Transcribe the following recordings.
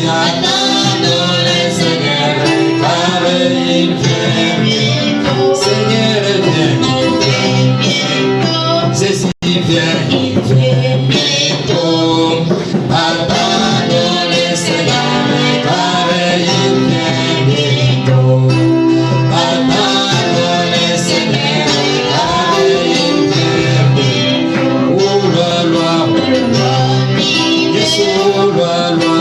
attendons le Seigneur, car il vient bientôt. Seigneur vient bientôt. Jésus vient bientôt. Attendons le Seigneur, car il vient bientôt. Attendons le Seigneur, car il vient bientôt. Oh la loi, Jésus, oh la loi.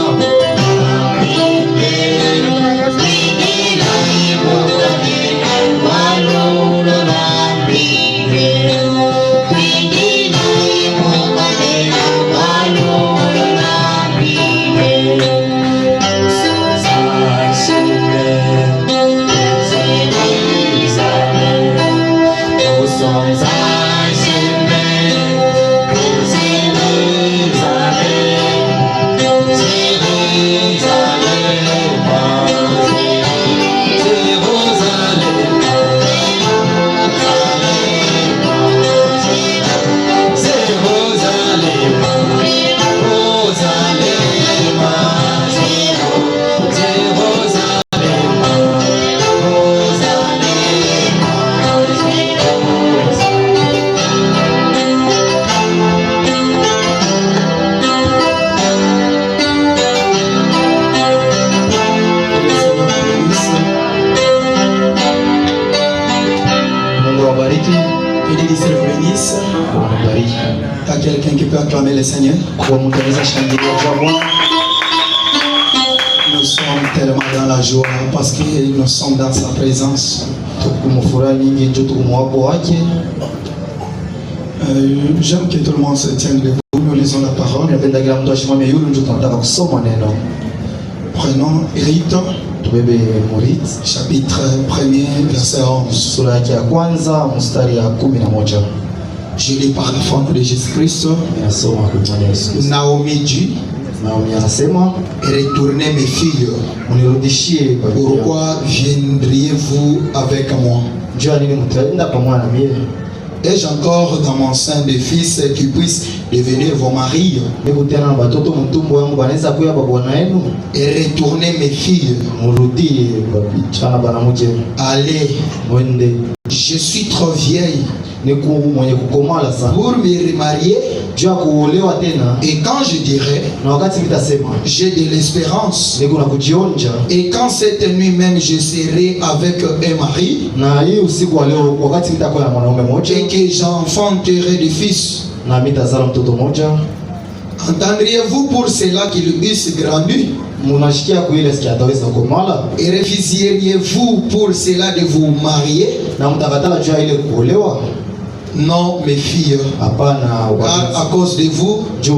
Quelqu'un qui peut acclamer le Seigneur. Nous sommes tellement dans la joie parce que nous sommes dans sa présence. J'aime que tout le monde se tienne debout. Nous lisons la parole. Prenons Rite, chapitre 1er, verset 11. Je lis par la forme de Jésus-Christ. Naomi dit, retournez mes filles, pourquoi viendriez-vous avec moi? Ai-je encore dans mon sein des fils qui puissent devenir vos maris? Et retournez mes filles. Allez, je suis trop vieille pour me remarier. Et quand je dirai, j'ai de l'espérance, et quand cette nuit même je serai avec un mari, et que j'enfanterai des fils, entendriez-vous pour cela qu'ils eussent grandi? Et refuseriez-vous pour cela de vous marier? Non, mes filles, car à cause de vous, je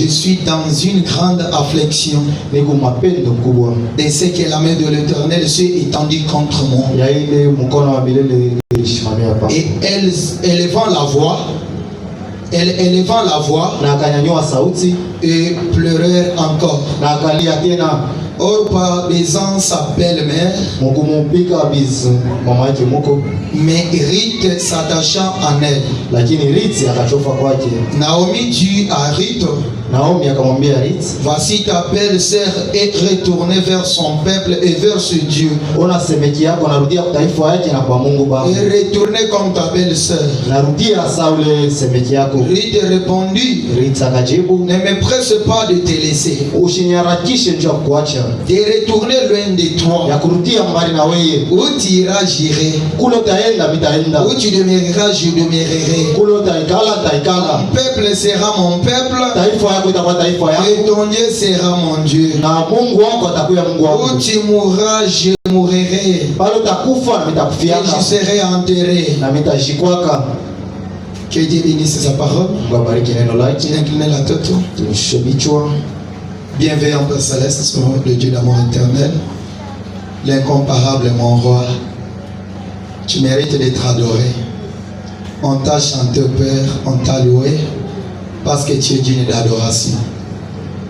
suis dans une grande affliction. Et c'est que la main de l'Éternel s'est étendue contre moi. Et élevant la voix, et pleurèrent encore. Or par besoin sa belle-mère, mais Rite s'attachant en elle. Naomi dit à Rite, voici ta belle-sœur est retournée vers son peuple et vers ce Dieu. Et retournée comme ta belle-sœur. Rite répondit, ne me presse pas de te laisser, de retourner loin de toi. Où tu iras, j'irai. Où tu demeureras, je demeurerai. Mon peuple sera mon peuple, et ton Dieu sera mon Dieu. Où tu mourras, je mourrai, et je serai enterré. Que Dieu bénisse sa parole. Inclinez la tête. Bienveillant Père Céleste, le Dieu d'amour éternel, l'incomparable mon roi, tu mérites d'être adoré. On t'a chanté, Père, on t'a loué, parce que tu es digne d'adoration.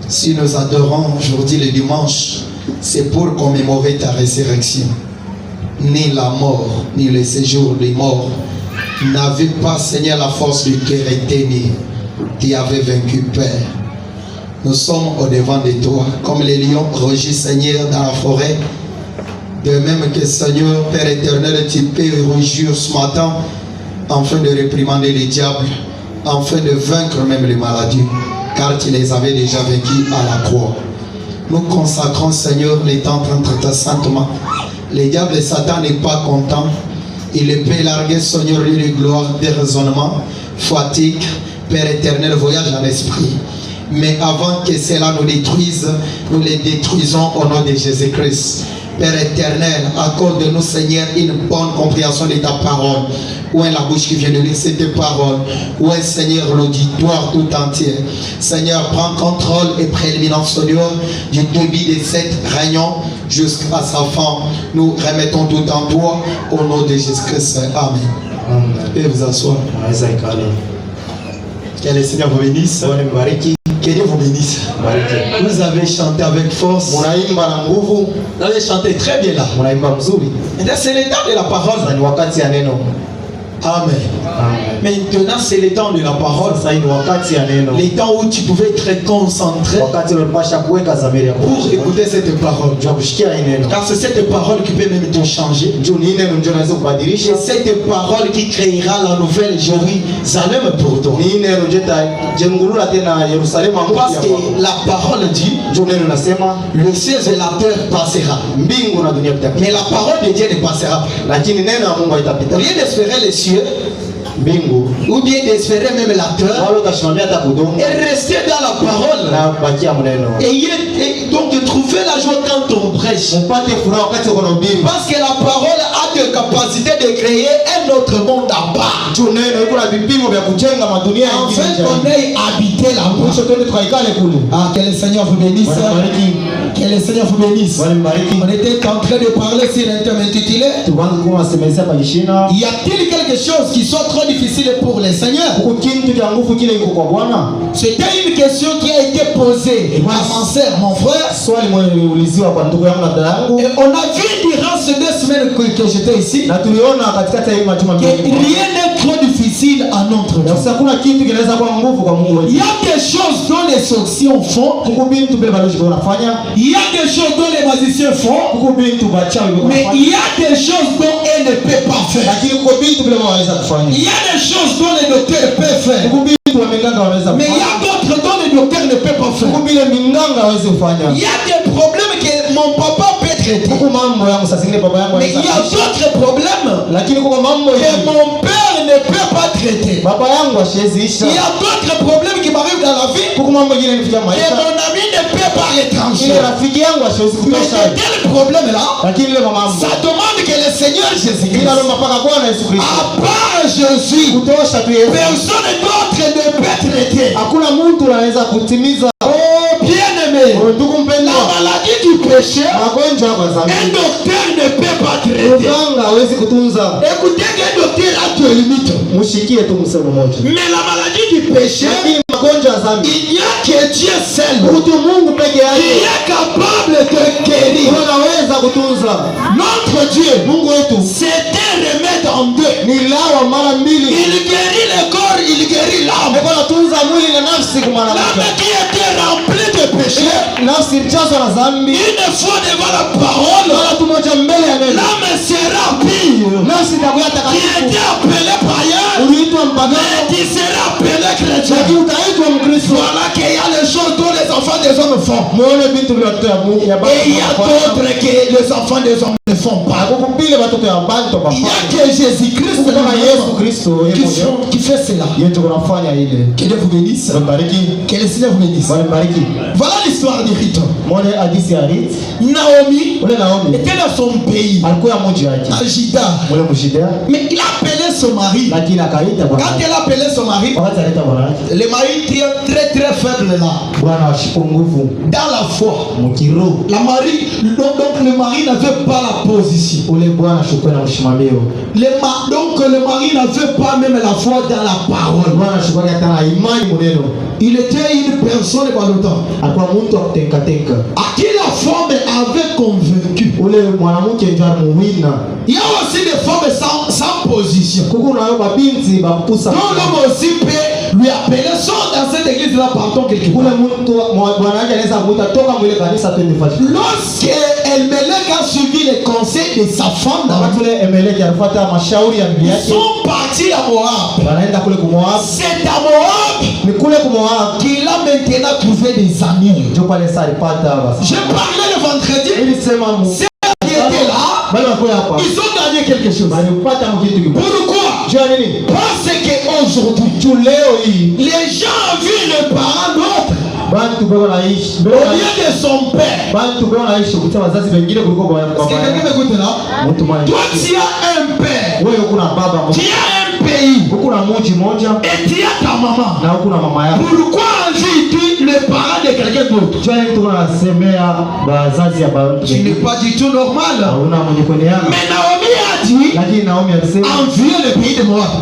Si nous adorons aujourd'hui le dimanche, c'est pour commémorer ta résurrection. Ni la mort, ni le séjour des morts n'avaient pas, Seigneur, la force du cœur éteigné. Tu avais vaincu, Père. Nous sommes au devant de toi, comme les lions rugissent, Seigneur, dans la forêt. De même que, Seigneur, Père éternel, tu peux rugir ce matin, afin de réprimander les diables, afin de vaincre même les maladies, car tu les avais déjà vaincus à la croix. Nous consacrons, Seigneur, les temps entre ta sainte main. Les diables et Satan n'est pas content. Il peut larguer, Seigneur, de gloire, déraisonnement, fatigue, Père éternel, voyage en esprit. Mais avant que cela nous détruise, nous les détruisons au nom de Jésus-Christ. Père éternel, accorde-nous, Seigneur, une bonne compréhension de ta parole. Où est la bouche qui vient de lire cette parole? Où est, Seigneur, l'auditoire tout entier? Seigneur, prends contrôle et prééminence, Seigneur, du début de cette réunion jusqu'à sa fin. Nous remettons tout en toi au nom de Jésus-Christ. Amen. Amen. Et vous asseoir. Que le Seigneur vous bénisse. Que Dieu vous bénisse. Vous avez chanté avec force. Vous avez chanté très bien là. Et c'est le temps de la parole. Amen. Maintenant, c'est le temps de la parole. Le temps où tu pouvais être concentré pour écouter cette parole. Car c'est cette parole qui peut même te changer. C'est cette parole qui créera la nouvelle Jérusalem pour toi. Parce que la parole dit le ciel et la terre passera. Mais la parole de Dieu ne passera pas. Rien d'espérer les cieux ou bien d'espérer même la terre et rester dans la parole et donc trouver la joie quand on prêche, parce que la parole a de capacité de créer un autre monde à part, afin qu'on ait habité là-bas. Que le Seigneur vous bénisse. Que le Seigneur vous bénisse. On était en train de parler sur un thème intitulé y a-t-il quelque chose qui soit trop difficile pour les seigneurs? C'était une question qui a été posée à mon soeur, mon frère. Et on a vu durant ces 2 semaines que j'étais ici que rien n'est trop difficile à notre Dieu. Il y a des choses dont les sorciers font. Il y a des choses dont les magiciens font. Mais il y a des choses dont elles ne peuvent pas faire. Il y a des choses dont les docteurs peuvent faire. Mais il y a d'autres dont les docteurs ne peuvent pas faire. Il y a des problèmes que mon papa peut traiter. Mais il y a d'autres problèmes que mon père ne peut pas traiter. Il y a d'autres problèmes qui m'arrivent dans la vie que mon ami ne peut pas étranger. Mais quel problème-là, ça demande que le Seigneur Jésus-Christ, à part Jésus, personne d'autre ne peut traiter. Oh bien-aimé, la maladie du péché, un docteur ne peut pas traiter. Écoutez qu'un docteur a deux limites. Mais la maladie du péché, il n'y a que Dieu seul qui est capable de guérir. Notre Dieu, c'est un remède en deux. Il guérit le corps, il guérit l'âme. L'âme qui était remplie de péché, une fois devant la parole, l'âme sera pire. Qui était appelé païen, mais qui sera appelé chrétien. Voilà qu'il y a les choses dont les enfants des hommes font. Et il y a d'autres que les enfants des hommes ne font pas. Il y a que Jésus-Christ qui fait cela. Que Dieu vous bénisse. Que le Seigneur vous bénisse. Voilà l'histoire de Ruth. Naomi était dans son pays, à Juda. Mais il a appelé son mari. Quand elle a appelé son mari, le mari était très très faible là. Dans la foi. Donc le mari n'avait pas la position. Donc le mari n'avait pas même la foi dans la parole. Il était une personne par le temps à qui la femme avait convaincu. Il y a aussi des femmes sans position. Donc l'homme aussi peut lui appeler, sort dans cette église là, partons quelque part. Lorsqu'elle Emelec a suivi les conseils de sa femme, ils sont partis à Moab. C'est à Moab qu'il a maintenant trouvé des amis. J'ai parlé le vendredi. Ceux qui étaient là, ils ont gagné quelque chose. Pourquoi? Parce qu'aujourd'hui, les gens ont vu le parent d'autre au lieu de son père. Est-ce que quelqu'un m'écoute là? Toi, tu as un père, tu as un pays, et tu as ta maman. Pourquoi ensuite le parent de quelqu'un d'autre? Tu n'es pas du tout normal. Mais Naomi a dit envier le pays de Moab.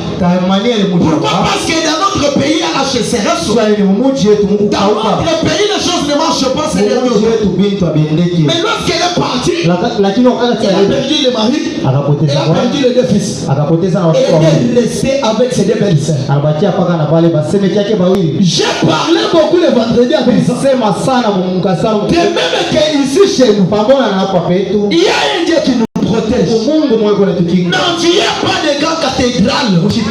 Pourquoi? Parce que dans notre pays, il y a la sécheresse. Dans notre pays, les choses ne marchent pas. Mais lorsqu'elle est partie, elle a perdu le mari, elle a perdu les deux fils. Et elle est restée avec ses deux belles sœurs. J'ai parlé beaucoup le vendredi avec ça. De même qu'ici chez nous, il y a un Dieu qui nous protège. N'enviez pas de grands cathédrales. N'enviez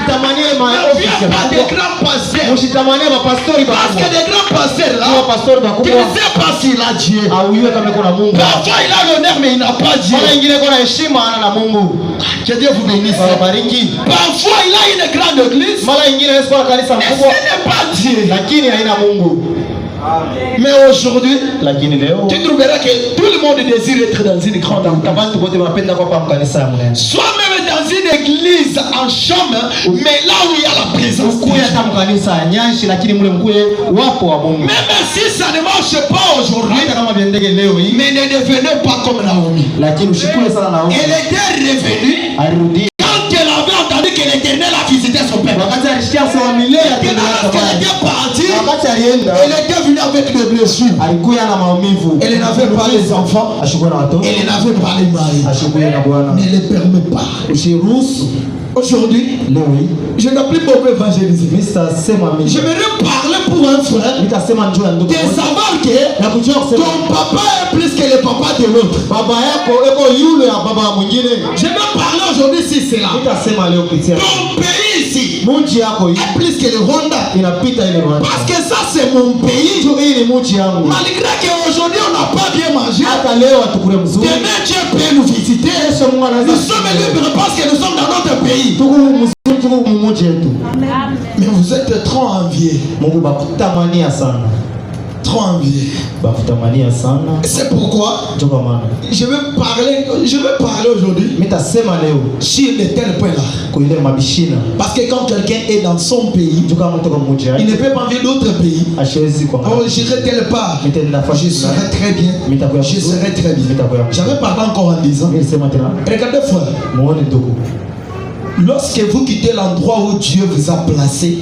pas de grands pasteurs. Parce que des grands pasteurs là, tu ne sais pas s'il a Dieu. Parfois il a l'honneur mais il n'a pas Dieu. Que Dieu vous bénisse. Parfois il a une grande église, mais ce n'est pas Dieu. Mais aujourd'hui, tu trouveras que tout le monde désire être dans une grande ambiance. Soit même dans une église en chambre, mais là où il y a la présence de Dieu. Même si ça ne marche pas aujourd'hui, mais ne devenez pas comme Naomi. Elle était revenue quand elle avait entendu que l'Éternel a visité son père. Lorsqu'elle était partie, elle était venue avec des blessures. Elle n'avait pas les enfants. Elle n'avait pas les maris. Ne les permet pas. Aujourd'hui, je n'ai plus beaucoup évangélisé. J'aimerais parler pour un frère de savoir que ton papa est plus que le papa de l'autre. Je vais parler aujourd'hui si c'est là. Ton pays ici est plus que le Rwanda. Parce que ça c'est mon pays. Malgré qu'aujourd'hui on n'a pas bien mangé, demain Dieu peut nous visiter. Nous sommes libres parce que nous sommes dans notre pays. Mais vous êtes trop enviés. Trop envié. C'est pourquoi je vais parler aujourd'hui sur de tels points là. Parce que quand quelqu'un est dans son pays, il ne peut pas envier d'autres pays. Alors j'irai telle part, je serai très bien. Je serai très bien. J'avais parlé encore en disant, regardez frère, lorsque vous quittez l'endroit où Dieu vous a placé,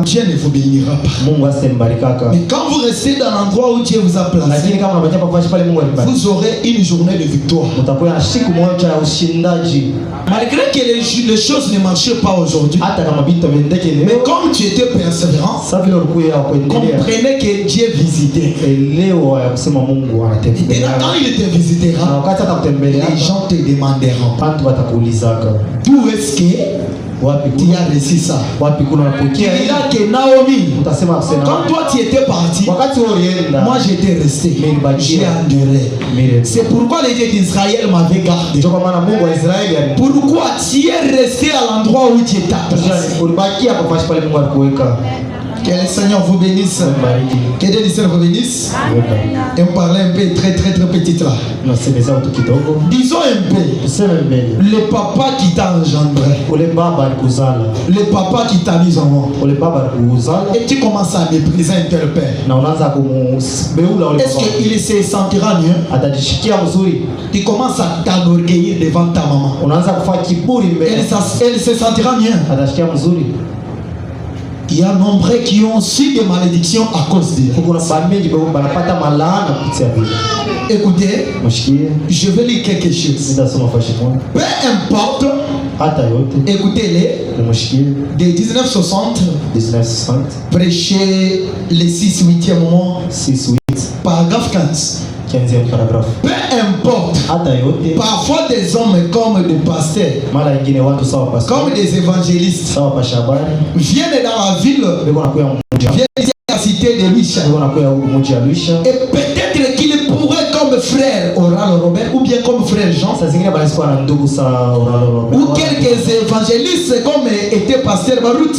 Dieu ne vous bénira pas. Mais quand vous restez dans l'endroit où Dieu vous a placé, vous aurez une journée de victoire. Malgré que les choses ne marchaient pas aujourd'hui, mais comme tu étais persévérant, comprenez que Dieu visitait. Et quand il te visitera, les gens te demanderont d'où est-ce que tu as reçu ça. Il y a que Naomi, quand toi tu étais parti, moi j'étais resté, j'ai enduré. C'est pourquoi les dieux d'Israël m'avaient gardé. Pourquoi tu es resté à l'endroit où tu étais placé. Que le Seigneur vous bénisse. Que Dieu vous bénisse. Et on parlait un peu très petit là. Disons un peu. Le papa qui t'a engendré. Le papa qui t'a mis en monde. Et tu commences à mépriser un tel père. Est-ce qu'il se sentira mieux? Tu commences à t'enorgueillir devant ta maman. Elle se sentira mieux. Il y a nombreux qui ont su des malédictions à cause d'eux. Écoutez, je vais lire quelque chose. Peu importe Écoutez-les. De 1960, prêcher les 6/8e mois. 6-8. Paragraphe 15. 15e paragraphe. Peu importe. Parfois des hommes comme des pasteurs, comme des évangélistes, viennent dans la ville, viennent ici à la cité de Luisha. Et peut-être qu'il pourrait comme frère Oral Robert ou bien comme frère Jean, ou quelques évangélistes comme était pasteur Barout.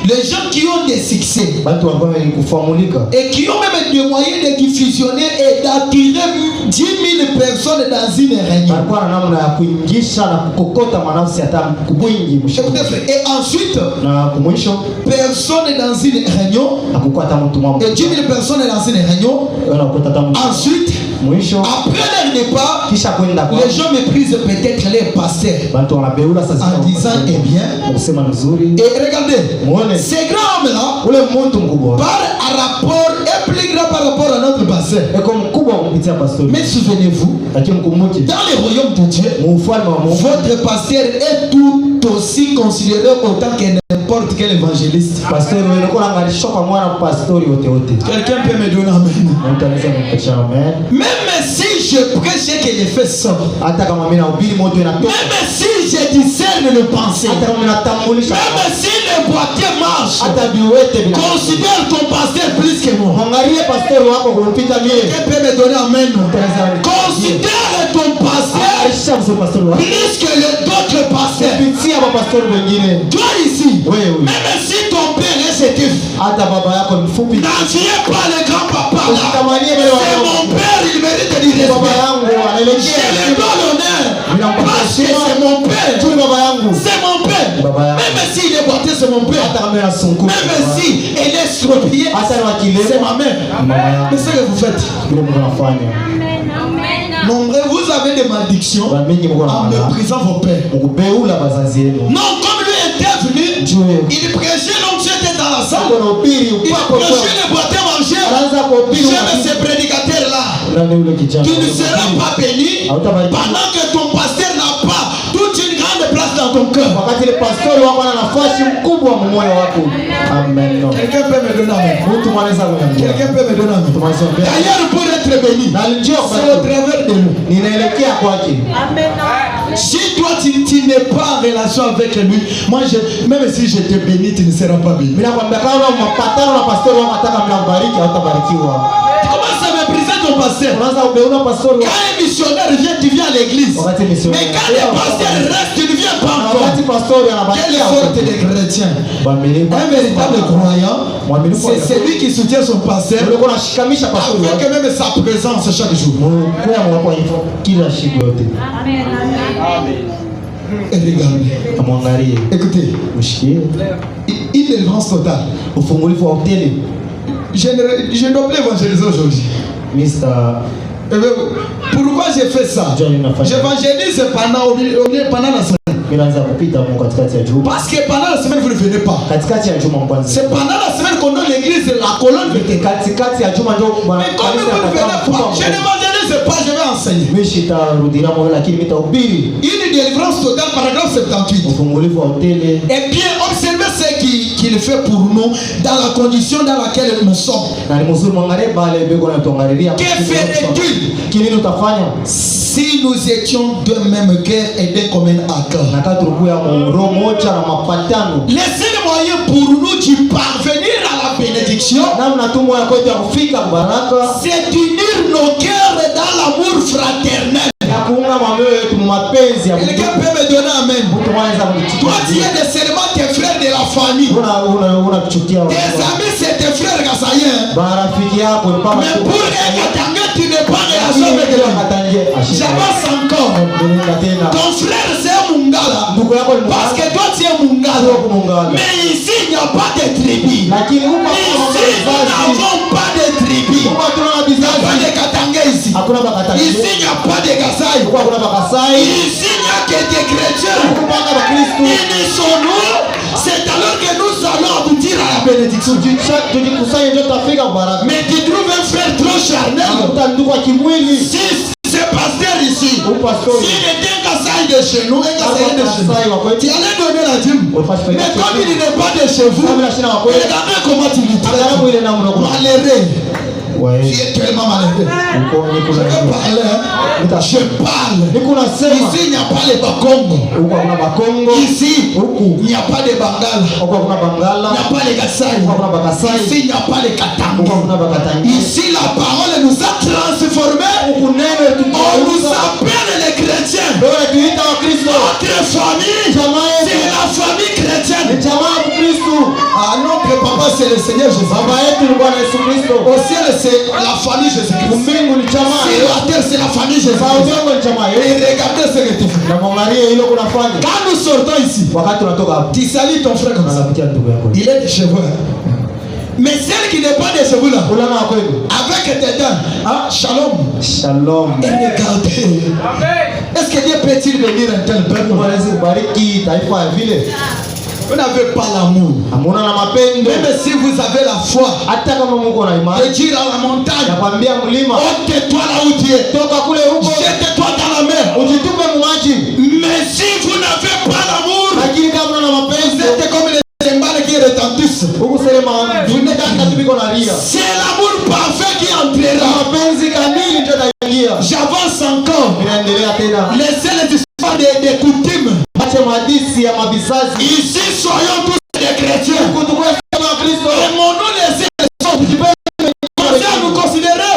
Les gens qui ont des succès et qui ont même des moyens de diffusionner et d'attirer 10 000 personnes dans une réunion. Et ensuite, personne dans une réunion et 10 000 personnes dans une réunion. Ensuite, après leur départ, les gens méprisent peut-être les pasteurs en disant eh bien. Et regardez, ces grands hommes-là, par rapport, est plus grand par rapport à notre pasteur. Mais souvenez-vous, dans le royaume de Dieu, votre pasteur est tout aussi considéré autant que n'importe quel évangéliste. Quelqu'un peut me donner amen. Même si je prêche et que je fais ça, même si je discerne le pensée, même si le boîtier marche, considère ton pasteur plus que moi. Quelqu'un peut me donner amen. Considère ton pasteur plus que les autres pasteurs. Toi ici, même si ton père est sétif, n'enviez pas le grand-papa. C'est mon père, il mérite du respect. Je lui donne l'honneur parce que c'est mon père. C'est mon père. Même s'il est boité, c'est mon père. Même si elle est estropiée, c'est ma mère. Mais c'est ce que vous faites. Nombreux, vous avez des malédictions en méprisant vos pères. Non, comme lui était venu, il prêchait, l'onction était dans la salle. Il prêchait les boîtiers manger. J'aime ces prédicateurs-là. Tu ne seras pas béni pendant que ton pasteur n'a pas toute une grande place dans ton cœur. Quelqu'un peut me donner amen. Quelqu'un peut me donner amen. D'ailleurs, pour être béni, c'est au travers de nous. Si toi tu n'es pas en relation avec lui, moi même si je te bénis, tu ne seras pas béni. Tu commences à mépriser ton pasteur. Quand un missionnaire vient, tu viens à l'église. Mais quand le pasteur reste, tu ne viens pas encore. Quelle sorte de chrétien? Un véritable croyant, c'est celui qui soutient son pasteur avec même sa présence chaque jour. Et regardez. Écoutez, une délivrance totale. Je ne dois plus évangéliser aujourd'hui. Pourquoi j'ai fait ça? J'évangélise pendant la semaine. Parce que pendant la semaine, vous ne venez pas. C'est pendant la semaine qu'on donne l'église la colonne. Mais comme vous ne venez pas, je n'évangélise pas, je vais enseigner. Une délivrance totale, paragraphe 78. Et bien, observez ce qu'il fait pour nous dans la condition dans laquelle nous sommes. Que ferait-il si nous étions d'un même cœur et d'un commun accord? Laissez le moyen pour nous d'y parvenir à la bénédiction. C'est d'unir nos cœurs dans l'amour fraternel. Quelqu'un peut me donner amen. Toi tu es seulement tes frères de la famille. Tes amis c'est tes frères Gassaïens. Mais pour un Katanga tu n'es pas relation avec lui. J'avance encore. Ton frère c'est un Mungala. Parce que toi tu es Mungala. Mais ici il n'y a pas de tribu. Ici nous n'avons pas de tribu. Il n'y a pas de Katanga ici. Ici il n'y a pas de Gassaïens. Ici il n'y a que des chrétiens. Unissons-nous. C'est alors que nous allons aboutir à la bénédiction. Mais tu trouves un frère trop charnel. Si ce pasteur ici, s'il était un Kassai de chez nous, et quand c'est de chez nous, tu allais donner la dîme. Mais comme il n'est pas de chez vous, regardez comment tu lui traites. Malheureux. Ouais. Tu es tellement malheureux. Je parle. Ici, il n'y a pas les Bakongo. Ici, il n'y a pas de Bangala. Il n'y a pas les Gassai. Ici, il n'y a pas les Katango. Ici, la parole nous a transformés. On nous appelle les chrétiens. Notre famille, c'est la famille chrétienne. Ah, notre papa, c'est le Seigneur Jésus. Au ciel, c'est la famille Jésus-Christ. Sur la terre, c'est la famille Jésus-Christ. Et regardez ce que tu fais. Quand nous sortons ici, tu salues ton frère comme ça. Il est de chez vous. Mais celle qui n'est pas de chez vous là, avec tes dents, shalom. Shalom. Et regardez. Est-ce que Dieu peut-il venir un tel peuple? Vous n'avez pas l'amour. Même si vous avez la foi, de dire à la montagne, ôte-toi là où tu es, jette-toi dans la mer. Mais si vous n'avez pas l'amour, vous êtes comme les cymbales qui retentissent. C'est l'amour parfait qui entrera. J'avance encore. Laissez les histoires des coutumes. Ici, soyons tous des chrétiens. Et mon nom les commencez à nous considérer.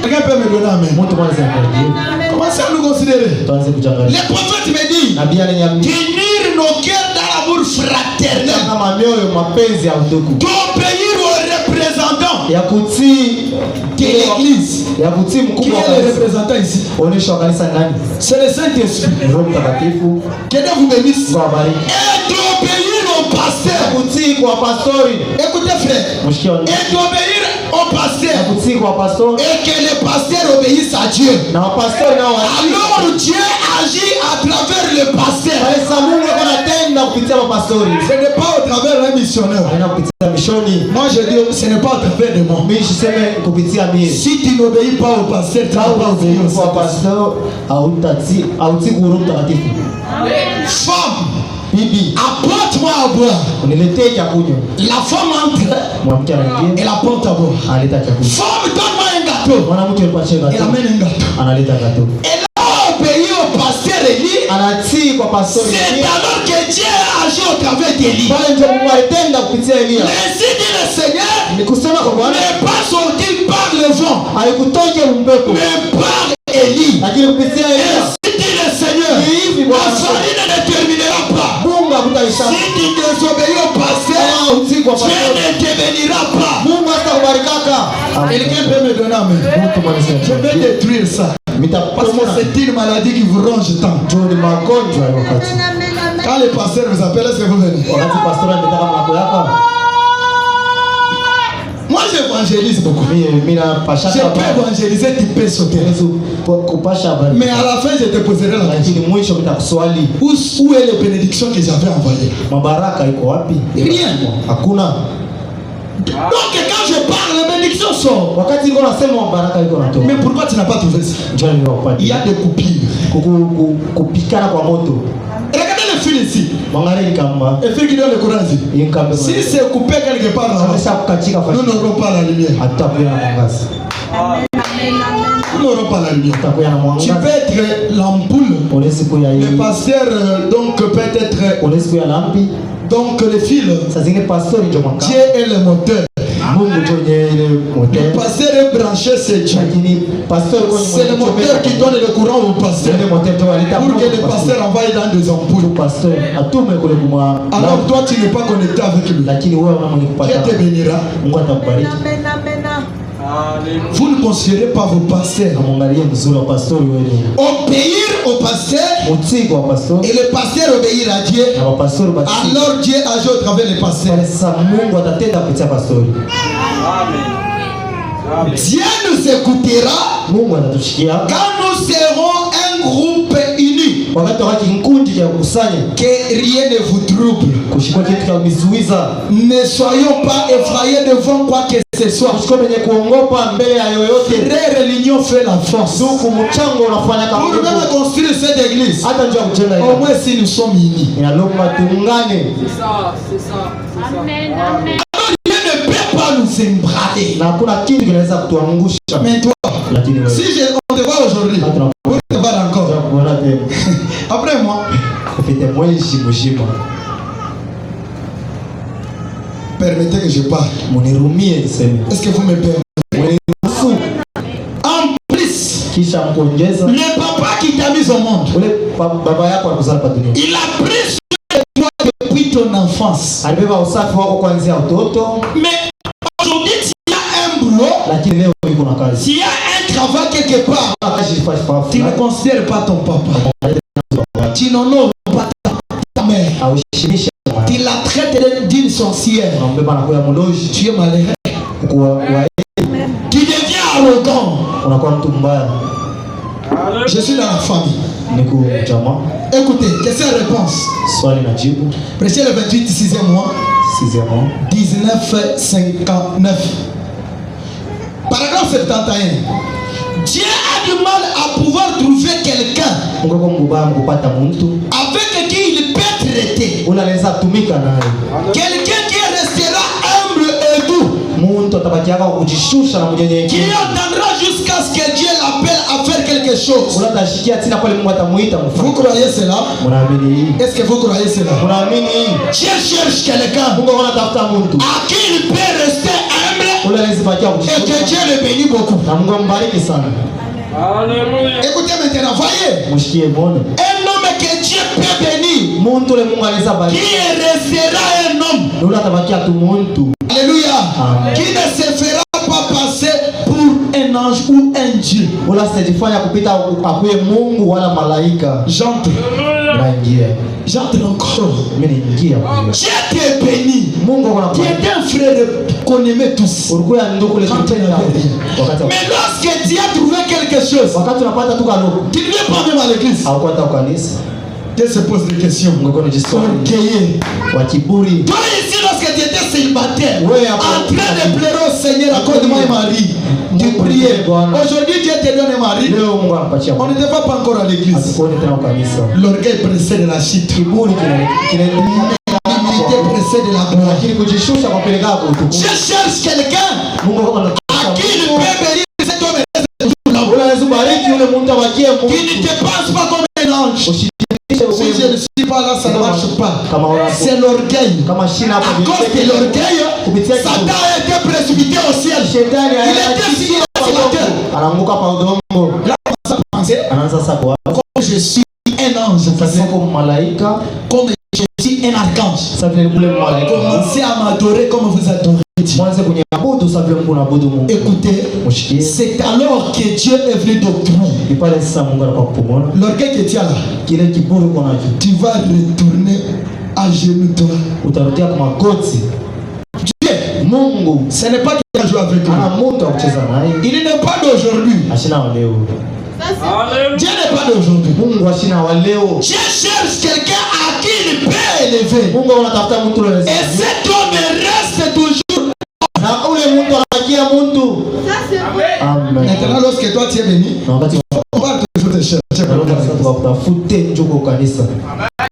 Quelqu'un peut me donner amen. Commencez à nous considérer. Les prophètes me disent tenir nos cœurs dans l'amour fraternel. D'obéir aux représentants de l'église. Qui est le représentant ici? C'est le Saint-Esprit. Que Dieu vous bénisse. Et d'obéir au pasteur. Écoutez frère. Et d'obéir au pasteur. Et que le pasteur obéisse à Dieu. Alors Dieu agit à travers le pasteur. Ce n'est pas au travers d'un missionnaire. Moi je dis ce n'est pas au travers de moi. Si tu n'obéis pas au pasteur, tu vas pas obéir au pasteur. Femme, apporte-moi à boire. La femme entre. Elle apporte à boire. Femme, donne-moi un gâteau. Elle amène un gâteau. Elle a obéi au pasteur Élie. C'est alors que Dieu a agi au travers d'Élie. Ainsi dit le Seigneur, n'est pas sorti par le vent, mais par Élie. Ainsi dit le Seigneur, la farine ne terminera pas. Si tu désobéis au pasteur, Dieu ne te bénira pas. Quelqu'un peut me donner un main? Je vais détruire ça. Parce que c'est une maladie qui vous ronge tant. Quand les pasteurs vous appellent, est-ce que vous venez? Moi j'évangélise beaucoup. Je peux évangéliser, tu peux sauter. Mais à la fin je te poserai la question. Où est les bénédictions que j'avais envoyées? Rien. Donc quand je parle, les bénédictions sont. Mais pourquoi tu n'as pas trouvé ça? Il y a des coupures. Regardez les fils ici. Les fils qui donnent le courage. Si c'est coupé quelque part là, nous n'aurons pas la lumière. Nous n'aurons pas la lumière. Tu peux être l'ampoule. Le pasteur donc peut être donc le fil. Dieu est le moteur. Le pasteur est branché, c'est Dieu. C'est le moteur qui donne le courant au pasteur pour que le pasteur envoie dans des ampoules. Alors toi tu n'es pas connecté avec lui. Dieu te bénira. Vous ne considérez pas vos pasteurs. Obéir au pasteur et le pasteur obéir à Dieu. Alors Dieu agit au travers des pasteurs. Dieu nous écoutera quand nous serons un groupe uni. Que rien ne vous trouble. Ne soyons pas effrayés devant quoi que ce soir. Frère, l'union fait la force. Pour même construire cette église, au moins si nous sommes unis. C'est ça. Amen, amen. Dieu ne peut pas nous ébranler. Mais toi, si on te voit aujourd'hui, on te voit encore. Après moi, permettez que je parle. Est-ce que vous me permettez? En plus, le papa qui t'a mis au monde, il a pris soin de toi depuis ton enfance. Mais aujourd'hui, s'il y a un boulot, s'il y a un travail quelque part, tu ne considères pas ton papa. Tu n'honores pas ta mère. Tu la traites d'une sorcière. Tu es malheureux. Tu deviens arrogant. Je suis dans la famille. Écoutez, question et réponse. Prêchez le 28, 6e mois. 1959. Paragraphe 71. Dieu a du mal à pouvoir trouver quelqu'un avec qui il peut traiter. Quelqu'un qui restera humble et doux, qui attendra jusqu'à ce que Dieu l'appelle à faire quelque chose. Vous croyez cela? Est-ce que vous croyez cela? Dieu cherche quelqu'un à qui il peut rester humble et que Dieu le bénit beaucoup. Alléluia. Écoutez maintenant, voyez, un homme que Dieu peut bénir, qui restera un homme, alléluia, qui ne se fera pas passer pour un ange ou un Dieu. J'entre. J'entre encore. Dieu te bénit. Tu es un frère qu'on aimait tous. Mais lorsque Dieu a trouvé quelque chose, tu ne viens pas même à l'église. Dieu se pose des questions. Orgueilleux. Toi ici, lorsque tu étais célibataire, en train de pleurer au Seigneur, accorde-moi un mari. Tu priais. Aujourd'hui, Dieu te donne un mari. On n'était pas encore à l'église. L'orgueil précède la chute. L'humilité précède la gloire. Je cherche quelqu'un à qui il peut bénir cet homme. Qui ne te pense pas comme un ange. Si je ne suis pas là, ça ne marche pas. C'est l'orgueil. À cause de l'orgueil, Satan a été précipité au ciel. Il était signé dans la terre. Là, on s'est pensé, comme je suis un ange, comme je suis un archange, commencez à m'adorer comme vous adorez. Écoutez, c'est alors que Dieu est venu doctriner. L'orgueil que tu as là, tu vas retourner à genoux toi. Dieu, ce n'est pas qu'il a joué avec lui. Il n'est pas d'aujourd'hui. Dieu n'est pas d'aujourd'hui. Dieu cherche quelqu'un à qui il peut élever. Et cet homme reste toujours. Maintenant, lorsque toi tu es béni, on va toujours te chercher.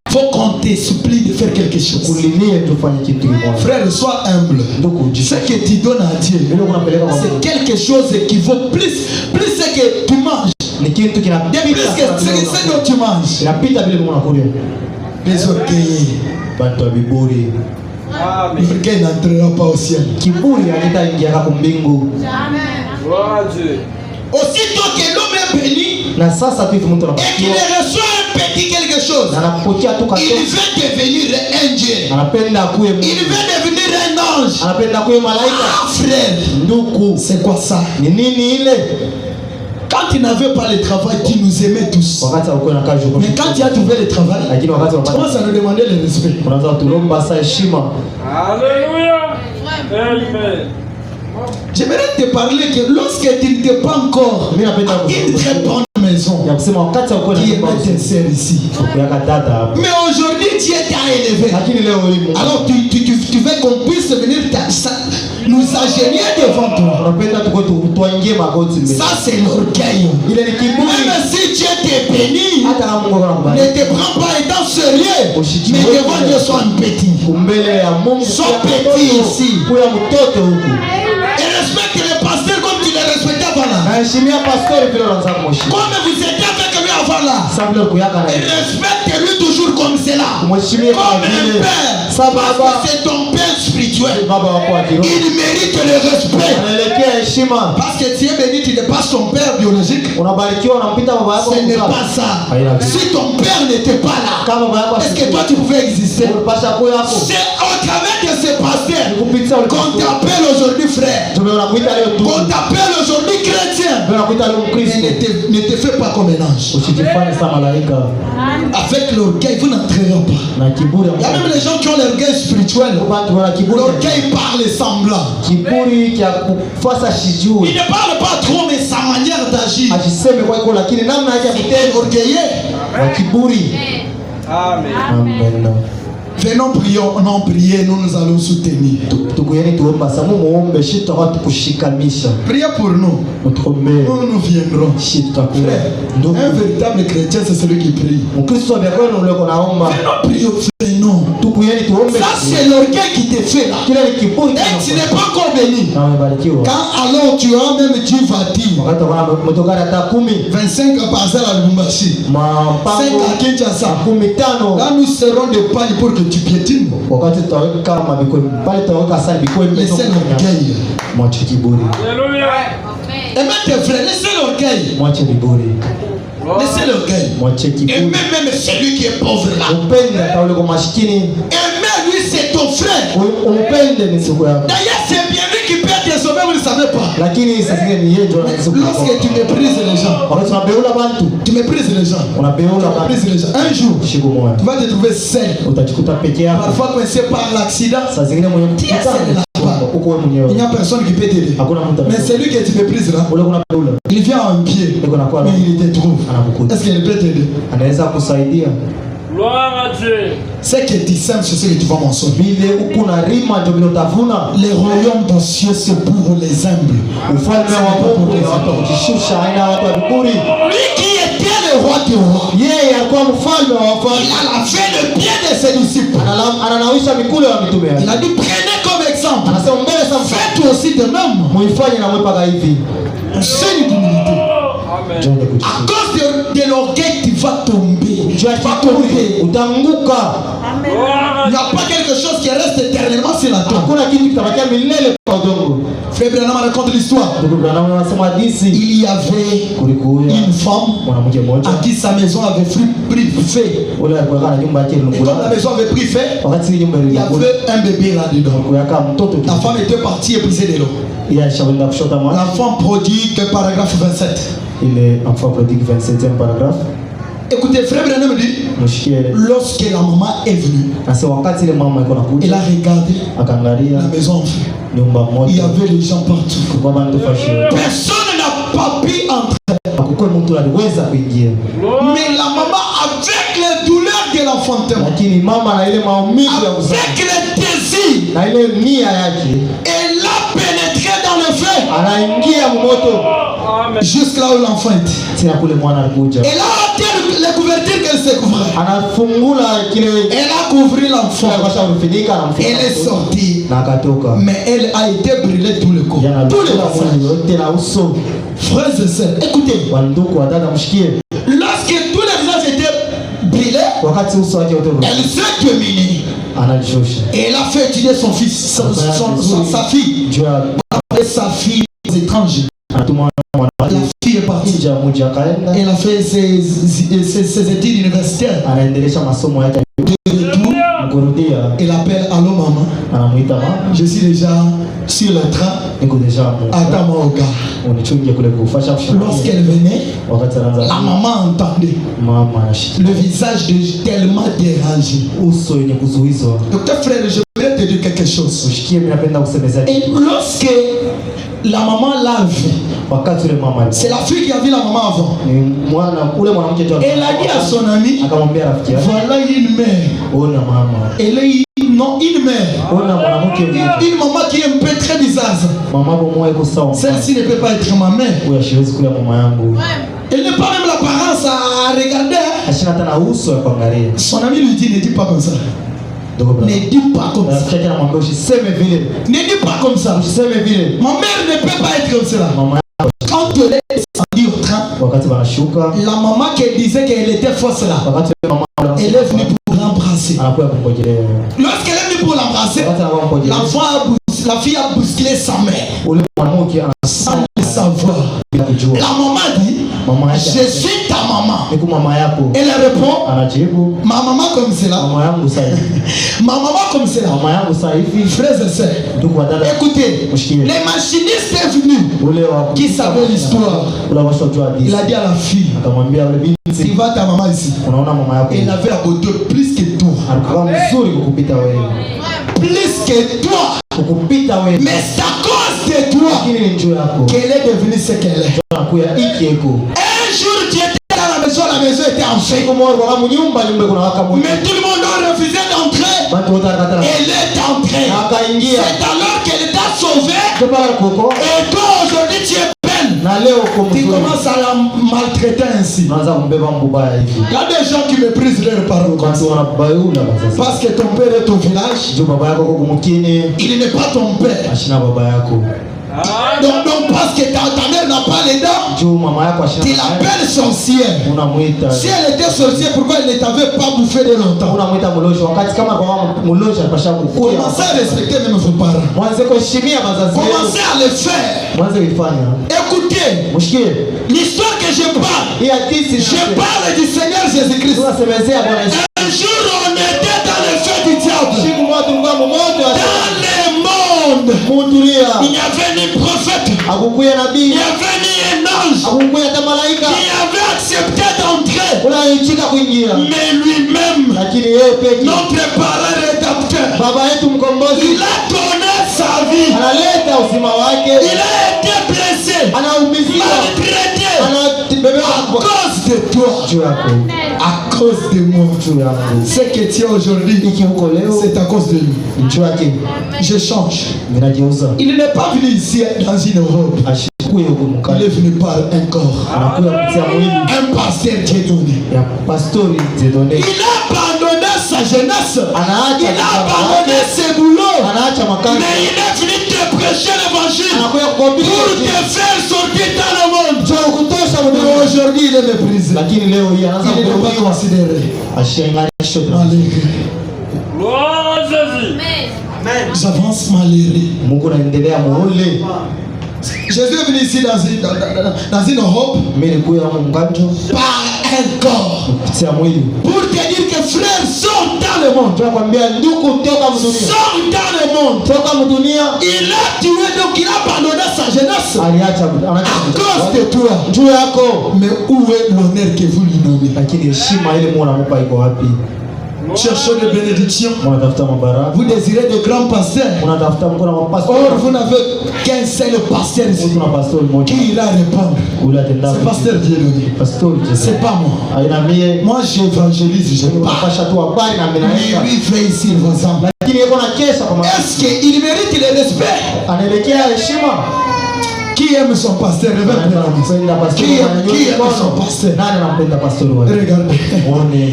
Il faut qu'on te supplie de faire quelque chose. Frère, sois humble. Ce que tu donnes à Dieu, c'est quelque chose qui vaut plus que tu manges. Plus que ce dont tu manges. Les orgueils. L'orgueil n'entrera pas au ciel. Aussitôt que l'homme est béni et qu'il reçoit un petit quelque chose, il veut devenir un Dieu. Il veut devenir un ange. Ah frère, c'est quoi ça? Quand tu n'avais pas le travail, tu nous aimais tous. Mais quand tu as trouvé le travail, tu commences à nous demander le respect. Alléluia. Amen. J'aimerais te parler que lorsque tu n'étais pas encore à une très bonne maison, qui aimait tes sœurs ici. Mais aujourd'hui, Dieu t'a élevé. Alors tu veux qu'on puisse venir nous agenouiller devant toi. Ça c'est l'orgueil. Même si Dieu t'est béni, ne te prends pas étant sérieux, mais devant Dieu sois un petit. Sois petit ici. Et respecte les pasteurs comme tu les respectais avant là. Comme vous étiez avec lui avant là. Et respecte-lui toujours comme c'est là. Comme un père. Parce que c'est ton père spirituel. Il mérite le respect. Parce que tu es béni, tu n'es pas son père biologique. Ce n'est pas ça. Si ton père n'était pas là, est-ce que toi tu pouvais exister? C'est au travers de ces pasteurs qu'on t'appelle aujourd'hui frère. Qu'on t'appelle aujourd'hui chrétien. Mais ne te fais pas comme un ange. Avec l'orgueil, vous n'entrerez pas. Il y a même les gens qui ont l'orgueil spirituel. L'orgueil parle semblant. Il ne parle pas trop, mais sa manière d'agir. Il est orgueilleux. Amen. Venons prions, on a prié, nous allons soutenir. Priez pour nous. Nous viendrons. Frère, un véritable chrétien, c'est celui qui prie. Venons prier, venons. Ça c'est l'orgueil qui te fait là. Et tu n'es pas encore béni. Quand alors tu as même Dieu va dire 25 parcelles à Lubumbashi, 5 à Kinshasa. Là nous serons des pagnes pour que tu piétines. Laissez l'orgueil. Et même tes frères, laissez l'orgueil. Laissez l'orgueil. Et même celui qui est pauvre là. Et même lui c'est ton frère. D'ailleurs c'est bien lui qui peut te sauver, vous ne savez pas. Lorsque tu méprises les gens, tu méprises les gens. Un jour, tu vas te trouver seul. Parfois coincé par l'accident. Tu es seul là-bas. Il n'y a personne qui peut t'aider. Mais celui que tu méprises là, il vient en pied, mais il te trouve. Est-ce qu'il peut t'aider? Gloire à Dieu. Ce que tu sèmes, c'est ce que tu vas mentionner. Les royaumes des cieux, c'est pour les humbles. Lui qui était le roi du roi, il a lavé le pied de ses disciples. Il a dit prenez comme exemple. Faites aussi de même. C'est une humilité. À cause de l'orgueil, tu vas tomber. Tu vas tomber. Il n'y a pas quelque chose qui reste éternellement sur la tombe. Frère Branham raconte l'histoire. Il y avait une femme à qui sa maison avait pris feu. Et comme la maison avait pris feu, il y avait un bébé là-dedans. La femme était partie épuisée de l'eau. L'enfant prodigue, paragraphe 27. Il est enfant prodigue, 27e paragraphe. Écoutez, frère Branham dit, lorsque la maman est venue, elle a regardé la maison en feu. Il y avait les gens partout. Personne n'a pas pu entrer. Mais la maman, avec les douleurs de l'enfantement, avec les désirs, elle a pénétré dans le feu. Jusqu'à là où l'enfant était. Elle a ôté les couvertures qu'elle s'est couverte. Elle a couvert l'enfant. Elle est sortie. Mais elle a été brûlée tout le corps. Tous les passages. Frères et sœurs, écoutez. Lorsque tous les visages étaient brûlés, elle s'est dominée. Et elle a fait étudier son fils, sa fille. Sa fille étrangère. La fille est partie. Elle a fait ses études universitaires. De retour, elle appelle allô maman. Je suis déjà sur le train. Attends-moi au gars. Lorsqu'elle venait, la maman entendait le visage tellement dérangé. Docteur frère, je voudrais te dire quelque chose. Et lorsque la maman l'a vu, c'est la fille qui a vu la maman avant. Elle a dit à son ami, voilà une mère. Elle est une mère. Une maman qui est un peu très Kizaza. Mama bomo eko sawa. Celle-ci ne peut pas être ma mère. Huyo siwezi kuwa mama yangu. Elle n'est pas même l'apparence à regarder. Ashina hata na uso ya kuangalia. Son ami lui dit ne dis pas comme ça. Ne dis pas comme ça. Rafiki anamwambia usiseme vile. Ne dis pas comme ça. Usiseme vile. Ma mère ne peut pas être comme cela. Mama quand elle est descendue au train, wakati banashuka, la maman qui disait qu'elle était fausse là, wakati mama elle est venue pour l'embrasser. Anakuja kumgojelea. Lorsqu'elle est venue pour l'embrasser, la fille a bousculé sa mère. Ule mwanamke sans le savoir. La maman dit, je suis ta maman. Niku mama yako. Elle répond, anajibu, ma maman comme cela. Mama yangu sasa hivi. Ma maman comme cela. Mama yangu sasa hivi. Frères et sœurs, écoutez, les machinistes sont venus qui savaient l'histoire. Il a dit à la fille, akamwambia ule binti, tu vois ta maman ici. Unaona mama yako. Elle avait la beauté plus que toi. Alikuwa mzuri kukupita wewe. Plus que toi. Kukupita wewe. Mais c'est à cause de toi qu'elle est devenue ce qu'elle est. Un jour tu étais dans la maison était en feu. Mais tout le monde a refusé d'entrer. Elle est entrée. C'est alors qu'elle t'a sauvé. Et toi aujourd'hui tu es belle. Tu commences à la maltraiter ainsi. Il y a des gens qui méprisent leurs parents comme ça. Parce que ton père est au village. Il n'est pas ton père. Donc parce que ta mère n'a pas les dents, tu l'appelles sorcière. Si elle était sorcière, pourquoi elle ne t'avait pas bouffé de longtemps? Commencez à respecter même vos parents. Commencez à le faire. Écoutez, l'histoire que je parle du Seigneur Jésus-Christ. Un jour on était dans le feu du diable. Dans le monde, il n'y avait ni prophète, il n'y avait ni un ange qui avait accepté d'entrer. Mais lui-même, notre parent rédempteur, il a donné sa vie. Il a été blessé, maltraité à cause de toi, à cause de moi. Ce que tu es aujourd'hui, c'est à cause de lui. Je change. Il n'est pas venu ici dans une robe. Il est venu par un corps. Un pasteur qui est donné. Il a abandonné sa jeunesse. Il a abandonné ses boulots. Mais il est venu te prêcher l'évangile pour te faire sortir dans le monde. Mais aujourd'hui il est méprisé. Il n'est pas considéré. J'avance malheureux. Jésus est venu ici dans une robe par un corps pour te dire que frère, sors dans le monde. Sors dans le monde. Il a tué, donc il a abandonné sa jeunesse à cause de toi. Mais où est l'honneur que vous lui donnez? Cherchez de bénédiction. Vous désirez de grands pasteurs. Or vous n'avez qu'un seul pasteur ici. Qui ira répondre? C'est pasteur Dieudonné. C'est pas moi. Moi j'évangélise, je parle. Mais lui fait ici vos âmes. Est-ce qu'il mérite le respect? Qui aime son pasteur? Qui aime son pasteur? Regardez.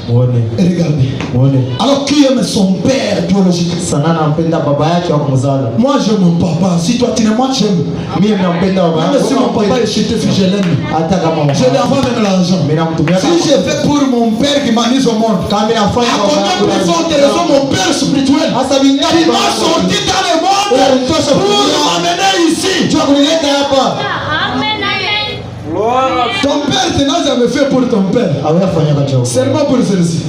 Regardez. Alors qui aime son père biologique? Moi j'aime mon papa. Si toi tu n'aimes moi tu aimes. Même si mon papa est chez tes filles, je l'aime. Je lui envoie même l'argent. Si je fais pour mon père qui m'a mis au monde, à combien plus forte raison mon père spirituel qui m'a sorti dans le monde pour m'amener ici. Ton père tu n'as jamais fait pour ton père. Seulement pour celui-ci.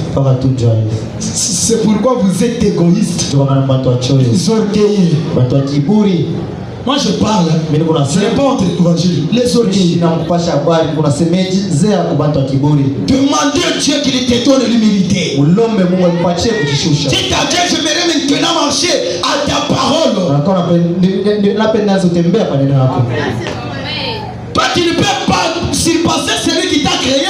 C'est pourquoi vous êtes égoïste. Les orgueilleux. Moi je parle. Ce n'est pas votre évangile. Les orgueilleux. Demandez à Dieu qu'il te donne l'humilité. Dites à Dieu, j'aimerais maintenant marcher à ta parole. Toi tu ne peux pas surpasser celui qui t'a créé.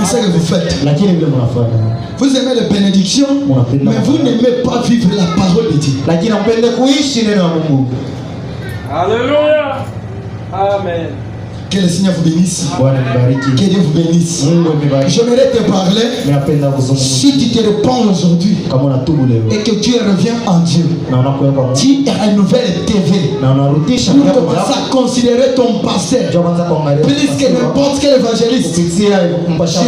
C'est ce que vous faites. lakini vile mnafanya. Vous aimez les bénédictions, mais vous n'aimez pas vivre la parole de Dieu. Lakini mpende kuishi neno la Mungu. Alléluia. Amen. Que le Seigneur vous bénisse. Bwana nibariki. Que Dieu vous bénisse. Mungu amibariki. J'aimerais te parler. Napenda kuzungumza. Si tu te répands aujourd'hui Kama unatubu leo et que Dieu revient en Dieu, na unakuweka Mungu tu renouvelles tes vies. na unarudisha Pour jambo commencer lako. à considérer ton pasteur Njoo kwanza kuangalia plus que n'importe quel évangéliste. kupitia mpashauri.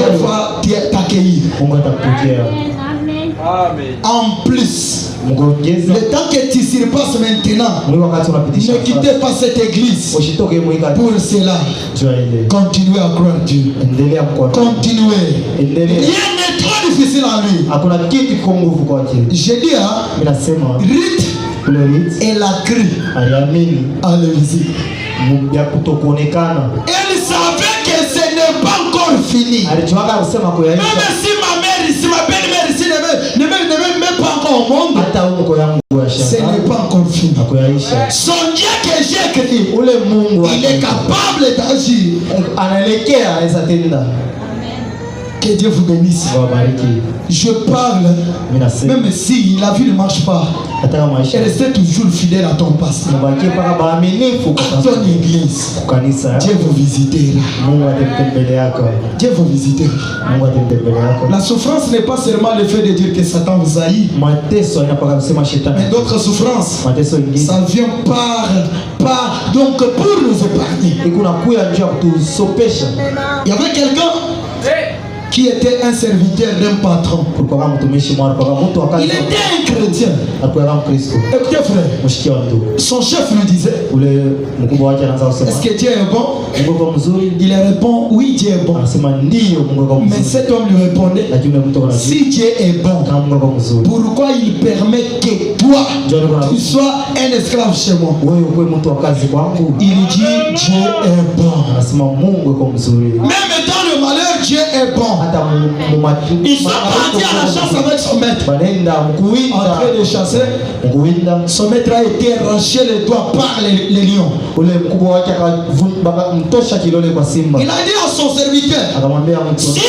Dieu va t'accueillir. Mungu atakupokea. Amen. Amen. En plus, Mngojeza le temps que tu surpasses maintenant, mwi wakati unapitisha ne quittez pas cette église. usitoke mwika Pour cela, jua ile. continuez à croire Dieu. Endelea mkono. Continuez. Endelea. Rien n'est trop difficile en lui. Hakuna kitu kiko nguvu kwake. J'ai dit, Mimi nasema Ruth, ule Ruth elle a cru aliamini à l'évangile. ya kutokuonekana. Elle savait que ce n'est pas encore fini. Alichoaka kusema kuyaisha. Même si ma mère ici, ma belle-mère ici ne me met pas encore au monde, Hata huko yangu ya ce shamba. n'est pas encore fini. Kuyaisha. Son Dieu que j'ai créé, Ule Mungu il est capable d'agir. anaelekea anaweza tenda. Que Dieu vous bénisse. Wabariki. Je parle, Mimi nasema même si la vie ne marche pas, hata kama maisha restez toujours fidèle à ton pasteur, mbakie paka baaminifu à ton église. kwa kanisa. Dieu vous visitera. Mungu atakutembeleaka. Dieu vous visitera. Mungu atakutembeleaka. La souffrance n'est pas seulement le fait de dire que Satan vous haït, Mateso inapaka kusema shetani. mais d'autres souffrances, Mateso ingine ça vient donc pour nous épargner. ikuna kuya njia kutusopesha. Il y avait quelqu'un qui était un serviteur d'un patron. Kulikuwa kama mtumishi mwana kwa mtu Il wakati était un chrétien. alikuwa kama Kristo. Écoutez frère, Mshikia wa ndugu. son chef lui disait, Ule mkubwa wake anaanza kusema est-ce que Dieu est bon? Mungu kwa mzuri. Il répond, oui Dieu est bon. Anasema ndio Mungu kwa Mais mzuri. cet homme lui répondait, Lakini ule mtu anasema si Dieu est bon, kama Mungu kwa mzuri. pourquoi il permet que toi, tu sois un esclave chez moi? Wewe uwe mtu wa kazi kwangu. Il dit, Dieu est bon. Anasema Mungu kwa mzuri. Même dans le malheur, Dieu est bon. Hata Ils sont partis à la chasse avec son maître. Banenda En mkuwinda. train de chasser, Mkuwinda. son maître a été arraché les doigts par les lions. Ule mkubwa wake akamtosha kilole kwa simba. Il a dit à son serviteur, Akamwambia mtu si Dieu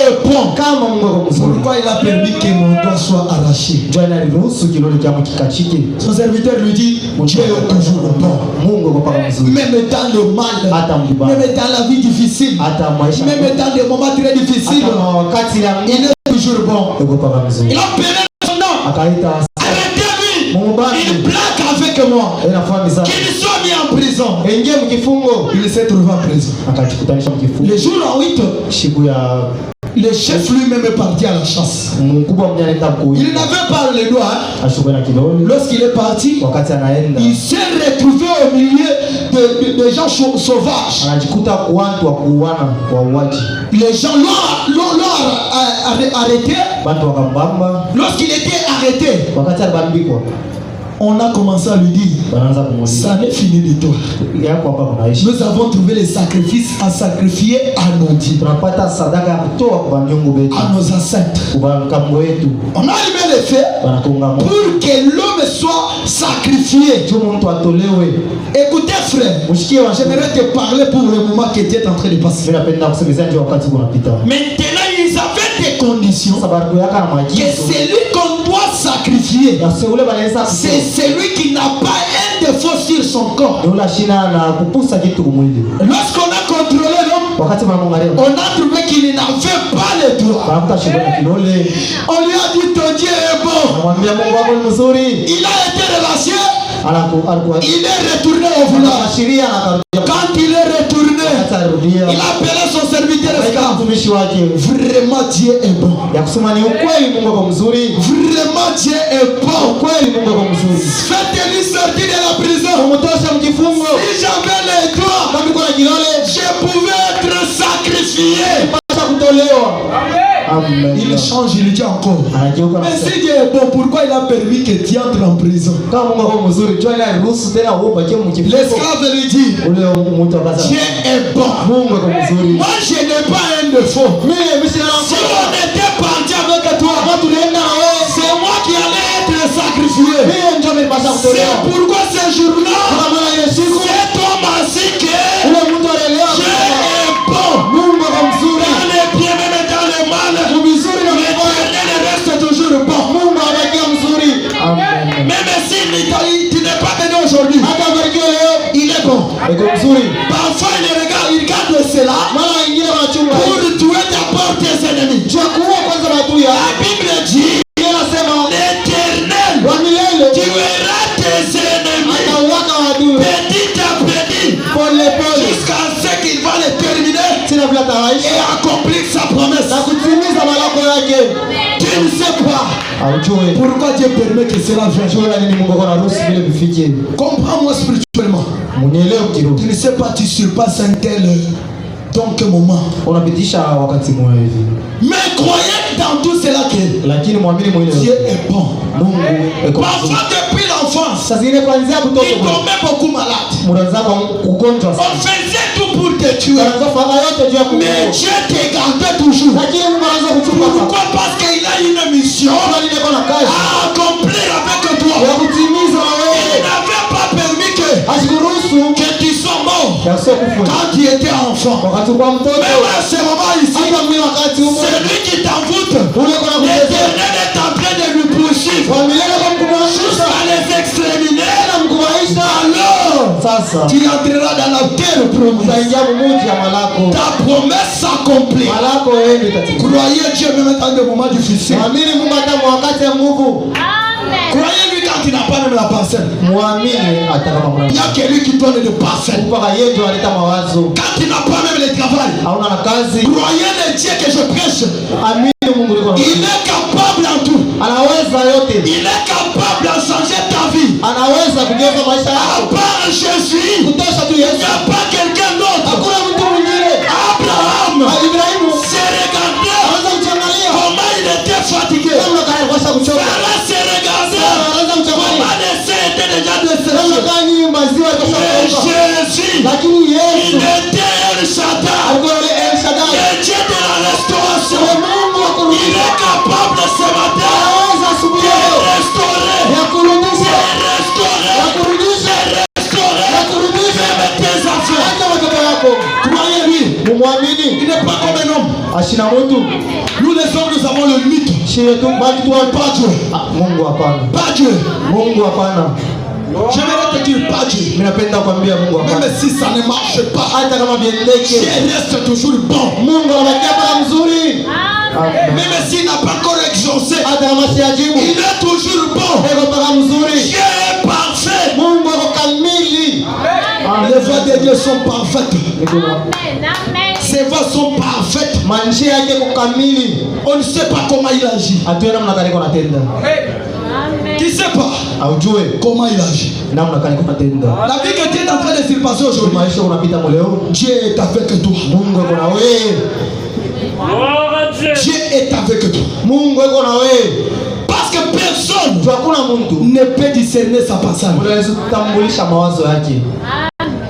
est bon, kama Mungu kwa mzuri. pourquoi il a permis que mon doigt soit arraché? Njoo aliruhusu kilole changu kikachike. Son serviteur lui dit, Dieu est toujours bon. Mungu kwa paka mzuri. Même dans le mal, Hata mbaya. même dans la vie difficile, Hata maisha. même dans des moments très difficiles, Hata wakati ya il est toujours bon. Mungu kwa paka mzuri. Il a appelé son nom. Akaita Arrêtez-lui. Mubani. Il plaque avec moi. Inafahamu sana. Qu'il soit mis en prison. Ingie mkifungo. Il s'est trouvé en prison. Akajikutanisha mkifungo. Le jour en 8, Siku ya le chef lui-même est parti à la chasse. mkubwa mwenye anaenda Il kuwinda. n'avait pas les doigts. Ashukwe na kilole. Lorsqu'il est parti, Wakati anaenda il s'est retrouvé au milieu de gens sauvages. anajikuta kwa watu wa kuuana kwa uwaji. Les gens l'ont arrêté. Watu wakambamba. Lorsqu'il était arrêté, Wakati alibambikwa on a commencé à lui dire, wanaanza kumuuliza ça n'est fini de toi. yako hapa kunaishi. Nous avons trouvé les sacrifices à sacrifier à nos dieux, Tunapata sadaka ya kutoa kwa miungu wetu, à nos ancêtres. kwa mkambo wetu. On a allumé les feux Wanakunga Mungu. pour que l'homme soit sacrifié. Tumo mtu atolewe. Écoutez frère, Mshikie wa j'aimerais te parler pour le moment que tu es en train de passer. Mimi napenda kusemezea ndio wakati unapita. Maintenant, ils avaient des conditions Sababu yaka na que maagizo. celui qu'on doit sacrifier, Ya seule banaweza c'est celui qui n'a pas un défaut sur son corps. ndio shina na kupusa kitu kumwili. Lorsqu'on a contrôlé l'homme, Wakati wanamwangalia on a trouvé qu'il n'avait pas les doigts. banakuta shida na kilole. On lui a dit ton Dieu est bon. Anamwambia Mungu wako ni mzuri. Il a été relâché, Alikuwa il est retourné au village. ashiria na akarudia. Quand il est retourné, Hata alirudia. il a appelé son serviteur Akaita esclave. mtumishi wake. Vraiment Dieu est bon. Ya kusema ni ukweli Mungu wako mzuri. Vraiment Dieu est bon. Ukweli Mungu wako mzuri. Faites-lui sortir de la prison. Umtosha mkifungo. Si j'avais les doigts, Kama uko na kilole, je pouvais être sacrifié. pata kutolewa. Amen. Il change, il dit encore. Anageuka na Mais kusema, si Dieu est bon, pourquoi il a permis que tu entres en prison? kama Mungu wako mzuri, njoo ile ruhusu tena ubakie mkifungo. L'esclave lui dit, Ule mtu akaza. Dieu est bon. Mungu wako mzuri. Moi, je n'ai pas un défaut. Mimi sina Si on était parti avec toi, c'est moi qui allais être sacrifié. mimi njoo nimepata C'est kutolewa. pourquoi ce jour-là, Kama maana ya siku cet homme a su que ule mtu alielewa Dieu est bon. Mungu wako mzuri. Dans les bien-aimés pas Aujue. pourquoi Dieu permet que cela vienne. Jua nini Mungu anaruhusu vile vifikie. Comprends-moi spirituellement. Munielewe kiroho. Tu ne sais pas, tu surpasses un tel donc moment. Unapitisha wakati mmoja hivi. Mais croyez dans tout cela que Lakini muamini mwile. Dieu est bon. Mungu eko. Parfois depuis l'enfance, Sasa zile kuanzia il kutoka tombait beaucoup malade. mwanza kwa ugonjwa On sana. faisait tout pour te tuer. Anaanza fanya yote juu ya Mais kukuua. Dieu te gardait toujours. Lakini Mungu anaanza kuchukua Pourquoi? Parce qu'il a une mission kwa nini kuna kazi à accomplir avec ya toi. kutimiza na Il wewe. n'avait pas permis Asikuruhusu que tu sois mort ya sio kufa. quand tu étais enfant. Wakati kwa mtoto. Même à ce moment ici, Hata mimi wakati huo. celui qui t'envoûte, Ule kuna kuchezea. l'Éternel est en train de lui poursuivre Kwa milele kwa mkumaisha. jusqu'à les exterminer. Na mkumaisha. Alors, Sasa. tu entreras dans la terre promise. Utaingia mumuji ya malako. Ta promesse s'accomplit. Malako yeye katika. Croyez Dieu même dans des moments difficiles. Muamini Mungu hata wakati ya nguvu. Amen. Croyez-lui quand il n'a pas même la parcelle. Muamini hata kama Il y mwana. a quelqu'un qui donne des parcelles. Mpaka yeye ndio analeta mawazo. Quand il n'a pas même le travail. Hauna na kazi. Croyez le Dieu que je prêche. Amini Mungu liko. Il est capable en tout. Anaweza yote. Il est capable de changer ta vie. Anaweza kugeuza maisha À yako. part Jésus, Kutosha tu il n'y Yesu. a pas quelqu'un d'autre. Hakuna mtu mwingine. Abraham Ibrahimu s'est regardé anaweza kuchangalia. comment il était fatigué. Kama kaanza kuchoka. Sarah s'est regardé Anaweza kuchangalia. comment le sein était déjà desséché. Kama kani maziwa Mais yakosha. Jésus, Lakini il Yesu était El Shaddai, alikuwa yule El Shaddai. le Dieu de la restauration. Mungu wa Il kurudisha. est capable ce matin Anaweza asubuhi de leo restaurer, ya kurudisha. de restaurer, Ya kurudisha. de restaurer Ya kurudisha. même tes enfants. Hata watoto wako. Croyez-lui, Mumwamini. il n'est pas comme un homme. Ashina mtu. Nous les hommes, nous avons le mythe. Shie tu baki tu Pas Dieu, Mungu hapana. pas Dieu. Mungu hapana. J'aimerais te dire pas Dieu. Mimi napenda kuambia Mungu hapana. Même si ça ne marche pas, Hata kama biendeke. Dieu reste toujours bon. Mungu anabakia pala mzuri. Amen. Même s'il n'a pas encore exaucé, Hata kama si ajibu. il est toujours bon. Eko pala mzuri. Dieu est parfait. Mungu ako kamili. Les voies de Dieu sont parfaites. Amen. Amen. Ses voies sont parfaites. Manjia yake kukamili. On ne sait pas comment il agit. Atuwe namna gani kwa natenda. Amen. Qui ne sait pas Aujue comment il agit. namna gani kwa natenda. La vie que Dieu est en train de se passer aujourd'hui, Maisha unapita leo. Dieu est avec toi. Mungu eko na wewe. Dieu est avec toi. Mungu eko na wewe. Parce que personne Hakuna mtu ne peut discerner sa passage. unaweza kutambulisha mawazo yake.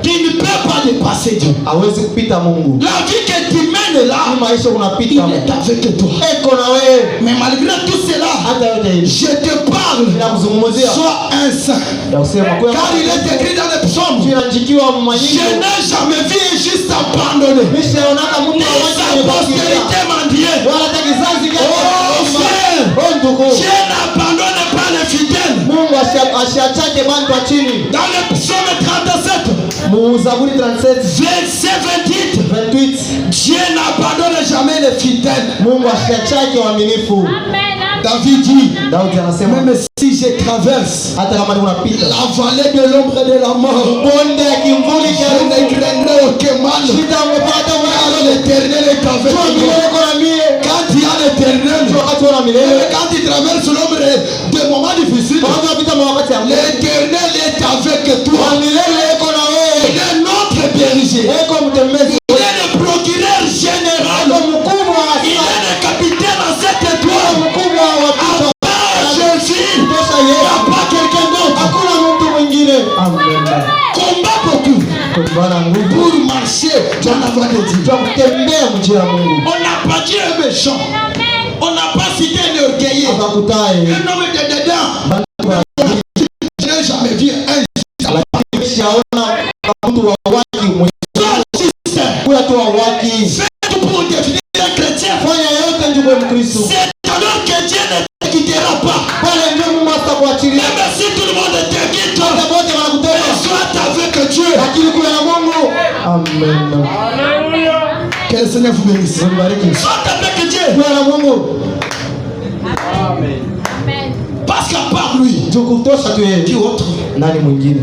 Qui ne peut pas dépasser Dieu. Hawezi kupita Mungu. La vie que tu mènes là, Hii maisha il unapita est avec toi. eko na wewe. Mais malgré tout cela, Hata yote hivi je te parle. ninakuzungumzia Sois un saint. ya kusema kwa Car il est écrit dans les psaumes. tunajikiwa Je manyingi. n'ai jamais vu un juste abandonné. Nishaonaka mtu Ni sa postérité mendier. wala hata kizazi Oh frère, Oh ndugu, Dieu n'abandonne pas les fidèles. Mungu asiachake bantu wa chini. Dans le psaume 37, Muzaburi 37 verset 28, 28, Dieu n'abandonne jamais les fidèles. Mungu asiachake waaminifu. Amen. David dit, Daudi anasema même si je traverse hata kama unapita la vallée de l'ombre de la mort, bonde ya kimvuli je cha ne craindrai aucun mal. sitamepata Car mwana. l'Éternel est avec Kwa moi. milele kona mie. Quand il y a l'Éternel, Wakati wana milele. quand il traverse l'ombre des moments difficiles, Wakati unapita mawakati ya milele. l'Éternel est avec Kwa toi. milele eko na wewe. Il est notre berger. Eko mtembezi. Il est le procureur général. Eko mkubwa wa Il est le capitaine en cette Eko étoile. mkubwa wa wapita. Jésus, Kutosha il n'y Yesu. a pas quelqu'un d'autre. Hakuna mtu mwingine. Amen. Combat beaucoup Bwana nguvu. pour marcher dans la voie de Dieu. Twa kutembea mjia Mungu. On n'a pas dit un méchant. On n'a pas cité un orgueilleux. Akakutae. Un homme de dedans. Bantu wa Je n'ai jamais vu un shaona mtu wa waki mwenye juste. kuya tu wa waki. Fais tout pour devenir un chrétien. Fanya yote njuwe Mkristo. C'est alors que Dieu ne te quittera pas. Pale ndio Mungu atakuachilia. Même si tout le monde te quitte, Hata wote wanakutoka. sois avec Dieu. Lakini kuna na Mungu. Amen. Que le Seigneur vous bénisse. Mbariki. Sois avec Dieu. Kuna na Mungu. Amen. Parce qu'à part lui, Tukutosha tu qui yeye. autre? Nani mwingine?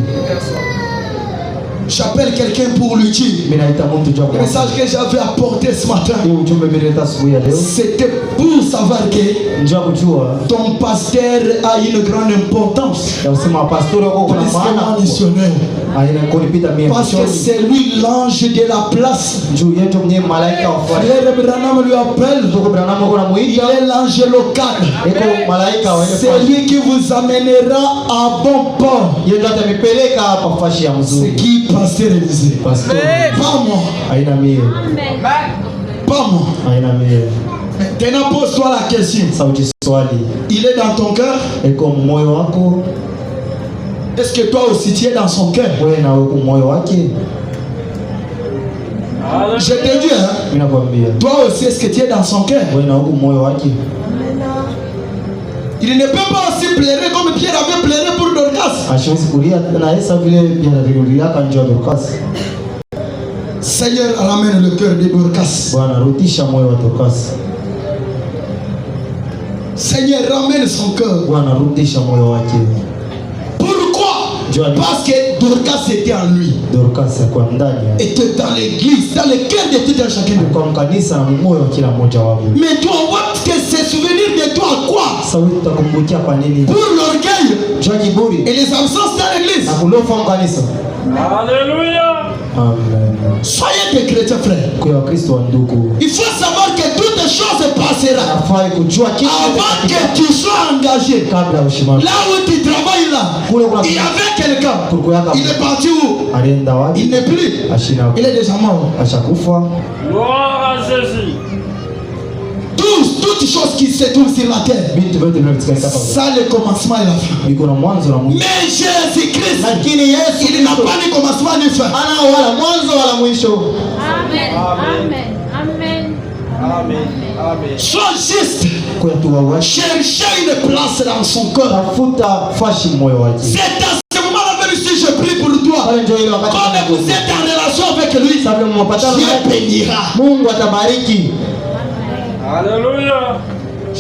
J'appelle quelqu'un pour lui dire Mimi naita mtu jua le kwa. message que j'avais apporté ce matin. Hii ujumbe nilileta asubuhi ya leo. C'était pour savoir que Njoo kujua ton pasteur a une grande importance. ya usema pastori wako kuna Plus que maana moi kubwa. missionnaire. Aina kunipita mimi. Parce que c'est lui l'ange de la place. Juu yetu mwenye malaika wa faraja. Frère Branham lui appelle. Ndugu Branham kuna Il muita. est l'ange local. Eko malaika wa ile C'est faraja. lui qui vous amènera à bon port. Yeye ndo atamipeleka hapa fashi ya C'est mzuri. qui pasteur Élisée? Pastori. Pas moi. Aina mie. Amen. Pas moi. Aina mie. Maintenant pose-toi la question. Sauti swali. Il est dans ton cœur? Eko moyo wako. Est-ce que toi aussi tu es dans son cœur? Wewe na wewe moyo wake. Je te dis, hein? Mimi nakwambia. Toi aussi, est-ce que tu es dans son cœur? Wewe na wewe moyo wake. Il ne peut pas aussi pleurer comme Pierre avait pleuré pour Dorcas. Hasiwezi kulia na Yesu vile pia alilia kanjia Dorcas. Seigneur, ramène le cœur de Dorcas. Bwana rudisha moyo wa Dorcas. Seigneur, ramène son cœur. Bwana rudisha moyo wake. Pourquoi? Johnny. Parce que Dorcas était en lui. Dorcas kwa ndani ya. Était dans l'église, dans le cœur de tout un chacun de nous. Kwa mkanisa na moyo wa kila mmoja wao. Mais toi, on va te se souvenir de toi à quoi? Sasa tutakumbukia kwa nini? Pour l'orgueil Jua kiburi et les absences dans l'église. na kulofa mkanisa. Alléluia. Amen. Soyez des chrétiens, frères. Kwa Wakristo wa ndugu. Il faut savoir que toutes choses passeront Nafai kujua kitu avant que tu sois engagé. kabla ya ushimama. Là où tu travailles là, il y avait quelqu'un. Il est parti où? Alienda Il wapi? n'est plus. Ashina Il est déjà mort. ashakufa. Gloire à Jésus. Toutes choses qui se trouvent sur la terre. Vitu vyote vinavyotikana hapa. Ça, le commencement et la fin. Biko na mwanzo na mwisho. Mais Jésus-Christ, Lakini Yesu il n'a pas ni commencement ni fin. ana wala mwanzo wala mwisho. Amen. Amen. Amen. Amen. Sois juste. Kwa tuwawashi Cherchez une place dans son cœur. tafuta fashi moyo wake. C'est à ce moment-là, même si je prie pour toi, Pale ndio ile wakati comme vous êtes en relation avec lui, sababu mmepatana Dieu naye, bénira. Mungu atabariki. Alléluia.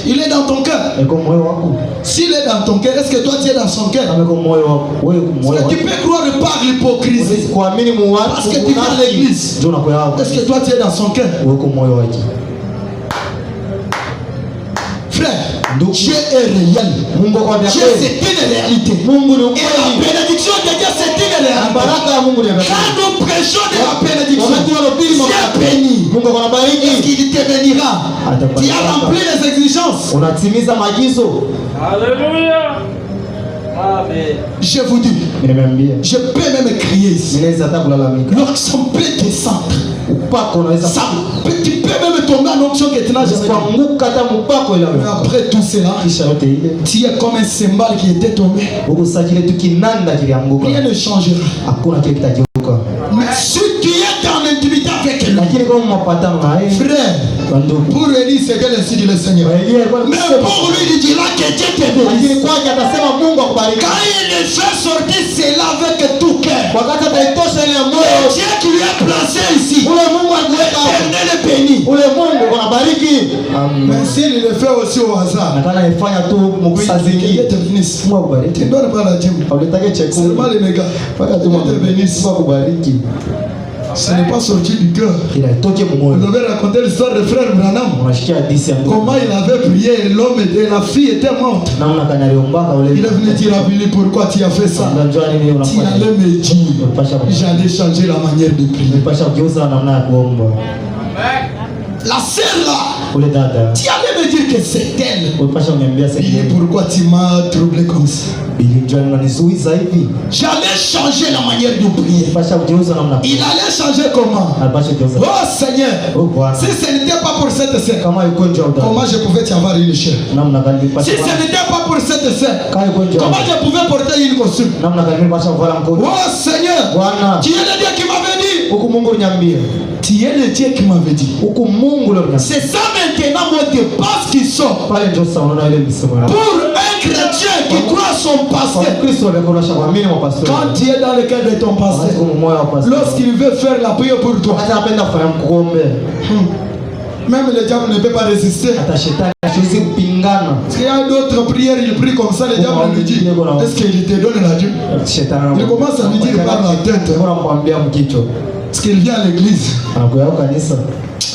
Il est dans ton cœur. Eko moyo wako. S'il est dans ton cœur, est-ce que toi tu es dans son cœur? Kama eko moyo wako, wewe moyo Est-ce que wako. tu peux croire par l'hypocrisie? Usisi kuamini muwatu. Parce que tu vas à l'église. Ndio unakuwa hapo. Est-ce que toi tu es dans son cœur? Weko moyo wake. Frère, Donc, Dieu est réel. Mungu kwa vya Dieu kweli. c'est une réalité. Mungu ni Et la ukweli. bénédiction de Dieu c'est une Na réalité. baraka ya Mungu ni ya Quand kweli. nous prêchons de la bénédiction, Wakati wanahubiri Dieu mamlaka. bénit. Mungu anabariki. Est-ce qu'il te bénira? Tu as rempli les exigences. Unatimiza maagizo. Alléluia. Amen. Je vous dis, Nimeambia. je peux même crier ici. Ninaweza hata kulalamika. L'onction peut descendre. Upako unaweza Ça peut- tu peux même tomber en onction que tu n'as jamais vu. kuanguka hata mpako ile. Mais après tout cela, Kisha yote ile. tu es comme un cymbale qui était tombé. Huko sasa kile tukinanda kilianguka. Rien ne changera. Hakuna kile kitageuka. Mais si tu es en intimité avec lui, Lakini kama mapatano na yeye, frère, kwa ndugu. pour lui, c'est que ainsi dit le Seigneur. Yeye alikuwa Mais anasema, pour lui, il dira que Dieu te lakini bénisse. kwake atasema Mungu akubariki. Quand il le fait sortir cela avec tout cœur, Wakati ataitosha ile le moyo, Dieu qui lui a placé ici, ule Mungu aliweka hapo. l'éternel est béni. Ule Mungu anabariki. Mais s'il le fait aussi au hasard, Nataka ifanya tu oui, muksa que Dieu zingine. te bénisse. Mungu akubariki. Tu ne donnes pas la dîme. Haulitaki chakula. Seulement les mégas. Fanya tu Dieu te bénisse. Mungu akubariki. Ce n'est pas sorti du cœur. Ila itoke Vous moyo. avez raconté l'histoire de frère Branham. Unashikia hadithi ya ndugu. Comment il avait prié, l'homme et la fille étaient mortes. Namna kanaliombaka ule. Il est venu dire à Billy pourquoi tu as fait ça. Unajua nini Tu unafanya? allais me dire, Unapasha j'allais changer la manière de prier. unapasha kugeuza namna ya kuomba. La sœur là, Ule dada. tu allais me dire que c'est elle. Unapasha uniambia Billy, sasa. pourquoi tu m'as troublé comme ça? Ili njoo unanizuiza hivi. J'allais changer la manière de prier. Unapasha kugeuza namna. Il allait changer comment? Unapasha kugeuza. Oh Seigneur, Oh Bwana. si ce n'était pas pour cette sœur, Kama yuko nje udada. comment je pouvais avoir une chair? Namna gani nipasha. Si ce n'était pas pour cette sœur, Kama yuko nje. comment je pouvais porter une costume? Namna gani nipasha kuvala mkono. Oh Seigneur, Bwana. tu es le Dieu qui m'avait dit. Huku Mungu uniambia. Tu es le Dieu qui m'avait dit. Huku Mungu leo uniambia. C'est ça maintenant mon dépasse qui sort. Pale ndio sasa unaona ile misemo yako. Pour un chrétien qui croit son Kwa pasteur, Kristo anakuonyesha kuamini wa pastor. quand tu es dans le cœur de ton pasteur, Kwa moyo wa pastor. lorsqu'il veut faire la prière pour toi, Wakati anapenda kufanya mkuombe. Même le diable ne peut pas résister. hata shetani hasiwezi kupingana. Parce qu'il y a d'autres prières, il prie comme ça, le diable lui dit, est-ce qu'il te donne la Dieu? Shetani Il commence à lui dire par la tête. anamwambia mkichwa. Parce qu'il vient à l'église. Anakuja kanisa.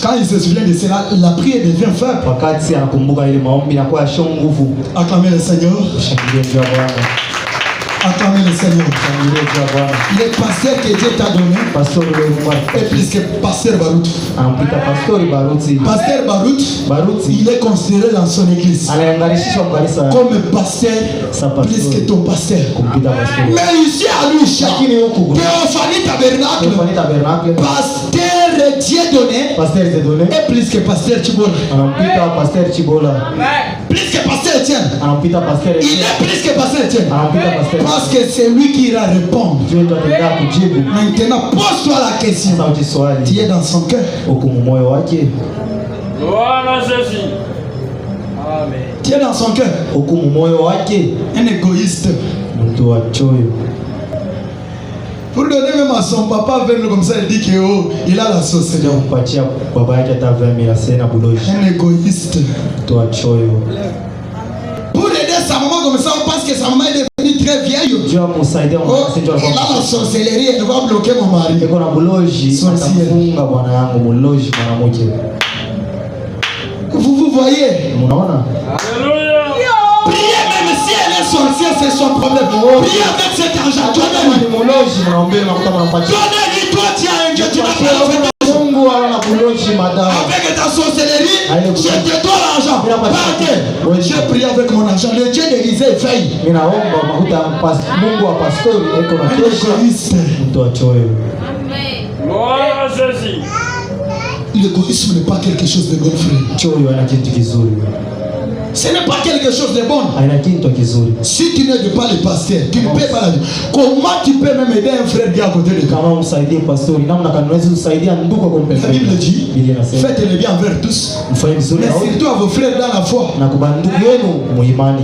Quand il se souvient de cela, la prière devient faible. Wakati anakumbuka ile maombi inakuwa sio nguvu. Acclamez le Seigneur. Shangilia juu ya Bwana. Acclamez le Seigneur. Shangilia juu ya Bwana. Les pasteurs que Dieu t'a donné, Pastori wewe Mungu et plus que pasteur Baruch. anampita Pastori Baruti. Pasteur Baruch, Baruti il est considéré dans son église anaangalishwa kanisa comme pasteur plus que ton pasteur. kumpita Pastori. Mais ici à Lucha, Lakini huku Théophanie Tabernacle, Théophanie Tabernacle, pasteur Dieudonné, Pasteur Zedone et plus que pasteur Chibola. anampita Pasteur Chibola. Plus que pasteur Etienne. Anampita Pasteur Il est plus que pasteur Etienne. anampita Pasteur. Parce que c'est lui qui ira répondre. Dieu ndio ataenda kujibu. Maintenant, pose-toi la question. Sauti swali. Tu es dans son cœur. Hukumu moyo wake. Gloire à Jésus. Amen. Tu es dans son cœur. Hukumu moyo wake. Un égoïste. Mtu wa choyo. Pour donner même à son papa 20 000 comme ça, il dit qu'il a la société. Ndio kumpatia baba yake hata 20,000 asena buloji. Un égoïste. Mtu wa choyo. Pour aider sa maman comme ça, parce que sa maman est devenue très vieille. Dieu amsaidie Oh, elle a la sorcellerie, elle va bloquer mon mari. Iko na buloji atafunga bwana yangu buloji mwanamke. Vous voyez? Unaona? Alléluia. Priez même si elle est sorcière, c'est son problème. Priez avec cet argent. Ni buloji mnaombea makuta mnampatia. Donnez-lui, toi, tu as un Dieu, tu n'as pas avec Mungu ana buloji madawa. ta sorcellerie, je te dois l'argent. Partez. J'ai prié avec mon argent. Le Dieu d'Élisée veille. Mimi naomba makuta Mungu wa pastori eko na Un kesha. égoïste. Mtu wa choyo. Gloire à Jésus. L'égoïsme n'est pas quelque chose de bon, frère. Choyo haina kitu kizuri. Ce n'est pas quelque chose de bon. Haina kitu kizuri. Si tu n'aides pas le pasteur, tu ne peux pas la vie. Comment tu peux même aider un frère qui est à côté de toi? Kama umsaidie pastori namna kama unaweza kusaidia ndugu kwa La kumpeleka. Bible dit, Biblia inasema faites le bien envers tous, mfanye vizuri mais na wote surtout à vos frères dans la foi. na kwa ndugu yenu muimani.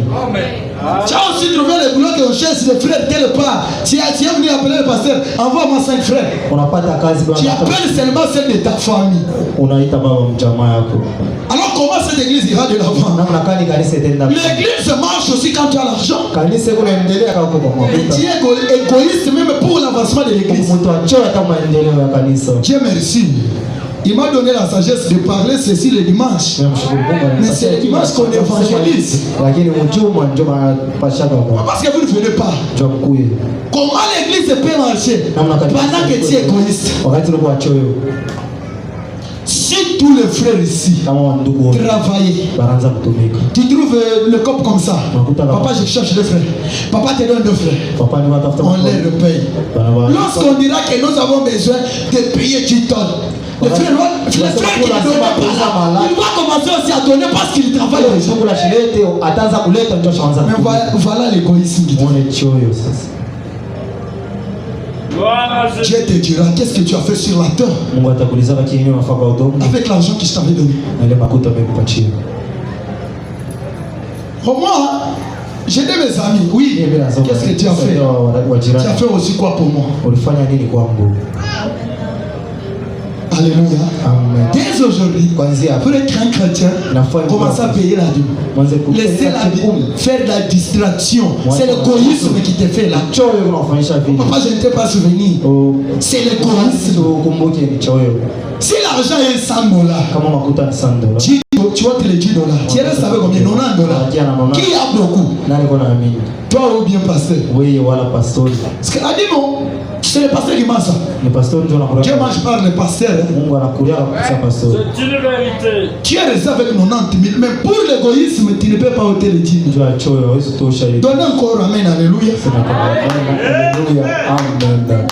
Tu as aussi trouvé le boulot qu'on cherche des frères quelque part. Tu es venu appeler le pasteur, envoie-moi 5 frères. Unapata kazi Tu bwana, appelles seulement celle de ta famille. unaita baba mjamaa yako. Alors comment cette église ira de l'avant? Namna gani kanisa itaenda? L'église marche aussi quand tu as l'argent. Kanisa kunaendelea kama kwa Mais tu mafuta. es égoïste même pour l'avancement de l'église. Mtu wa choyo hata maendeleo ya kanisa. Dieu merci. Il m'a donné la sagesse de parler ceci le dimanche. Namshukuru Mungu. Mais c'est le dimanche qu'on évangélise. Lakini mchuma ndio anapashaka kwa. Parce que vous ne venez pas. Ndio mkuye. Comment l'église peut marcher pendant que tu es égoïste? Wakati uko wa choyo. Si tous les frères ici Kama ndugu wote travaillent, banaanza kutumika. tu trouves le cop comme ça. Papa, je cherche deux frères. Papa te donne deux frères. Papa ni watafuta. On les repaye. Lorsqu'on dira que nous avons besoin de payer, tu donnes. Le frère qui ne donne pas, il va commencer aussi à donner parce qu'il travaille déjà. Mungu la shilete ataanza kuleta ndio shaanza. Mais voilà l'égoïsme. Muone choyo sasa. Gloire à Jésus. Dieu te dira, qu'est-ce que tu as fait sur la terre Mungu atakuuliza kile unafanya kwa udongo avec l'argent que je t'avais donné? na ile makuta amekupatia. Pour moi, j'ai des mes amis. Oui, qu'est-ce que tu as fait? Tu as fait aussi quoi pour moi? Ulifanya nini kwangu? Alléluia. Amen. Dès aujourd'hui, Kwanzia pour être un chrétien, commence à payer la dîme. Laissez la dîme, faire de la distraction. C'est l'égoïsme qui te fait là. Choyo unafanyisha vipi? Papa, je ne t'ai pas souvenu. C'est l'égoïsme. Ukumbuke ni choyo. Si l'argent est 100 $, Kama makuta ni $100. tu vas te les $10. Tu restes avec combien? $90. Qui a beaucoup? Nani kona amini? Toi ou bien pasteur? Wewe wala pastori. Parce que la dîme, c'est le pasteur qui mange ça. Ni pastori ndio anakulia. Dieu mange par le pasteur. Mungu anakulia kwa pastori. C'est une vérité. Tu es resté avec 90 000, mais pour l'égoïsme, tu ne peux pas ôter les dîmes. Ndio choyo hawezi tosha hiyo. Donne encore, amen, alléluia. Alléluia. Amen.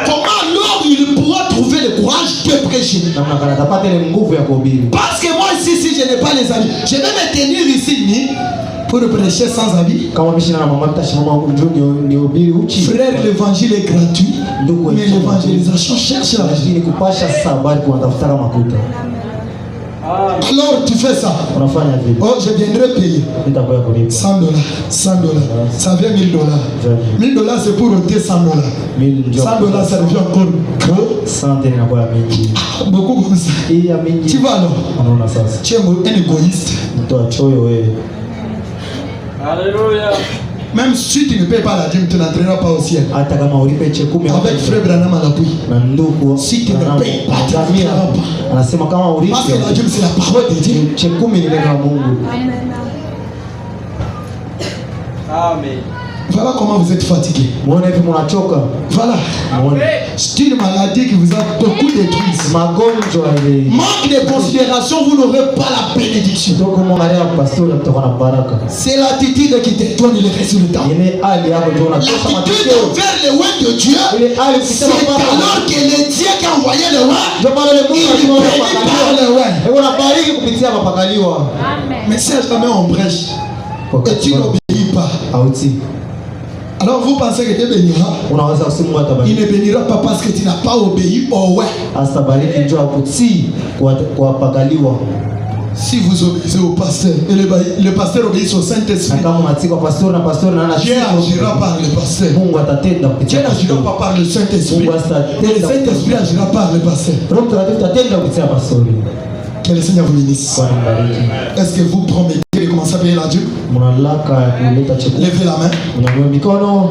Comment alors il pourra trouver le courage de prêcher? Namna kana tapata ile nguvu ya kuhubiri. Parce que moi ici, si je n'ai pas les habits, je vais me tenir ici pour prêcher sans habits. Kama mishina na mama tashimama njoo ni hubiri uchi. Frère, l'évangile est gratuit, mais l'évangélisation cherche l'argent. Lakini kupasha sasa habari kunatafuta makuta. Alors tu fais ça. Unafanya vipi? Oh, je viendrai payer. Nitakuwa kulipa. $100. Ça vient $1000. $1000 c'est pour ôter $100. $100 ça revient encore gros. Sante na kwa mingi. Beaucoup comme ça. Hii ya mingi. Tu vas alors. Anaona sasa. Tu es un égoïste. Mtu achoyo wewe. Alléluia. Même si tu ne payes pas la dîme, tu n'entreras pas au ciel. Hata kama ulipe chekumi Avec frère Branham à l'appui. na ndugu Si tu ne payes pas, tu Angamia. n'entreras pas. Anasema kama ulipe Parce que la dîme, c'est la parole de Dieu. chekumi ni neno la Mungu. Amen. Voilà comment vous êtes fatigué. Muone hivi mnachoka. Voilà. Muone. C'est une maladie qui vous a beaucoup détruit. Magonjwa ile. Manque de considération, vous n'aurez pas la bénédiction. Kitoko mwangalia pastori mtakuwa na baraka. C'est l'attitude qui te donne les résultats. Ile hali yako ndio unapata L'attitude matokeo. envers le roi de Dieu, Ile hali c'est ukisema baba. alors que le Dieu qui a envoyé le roi, Ndio maana ile Mungu il alikuwa bénit par anapakaliwa. le roi. Hebu nabariki kupitia mapakaliwa. Mais si elle met en brèche et tu n'obéis pas, Auti. alors vous pensez que Dieu bénira? Unaweza kusema Mungu Il atabariki. ne bénira pas parce que tu n'as pas obéi au roi. Asitabariki njoo akutii kwa pakaliwa. Si vous obéissez au pasteur et le pasteur obéit au Na Saint-Esprit, kama unatii kwa pastori na pastori na Dieu agira par le pasteur. Mungu atatenda Dieu kupitia n'agira pastori. pas par le Saint-Esprit. Mungu Et le atatenda. Saint-Esprit agira par le pasteur. Roho Mtakatifu atatenda kupitia pastori. Que le Seigneur vous bénisse. Bwana mbariki. Est-ce que vous promettez de commencer à payer la dîme? Mnalaka kuleta chakula. Levez la main. Mnanyua mikono,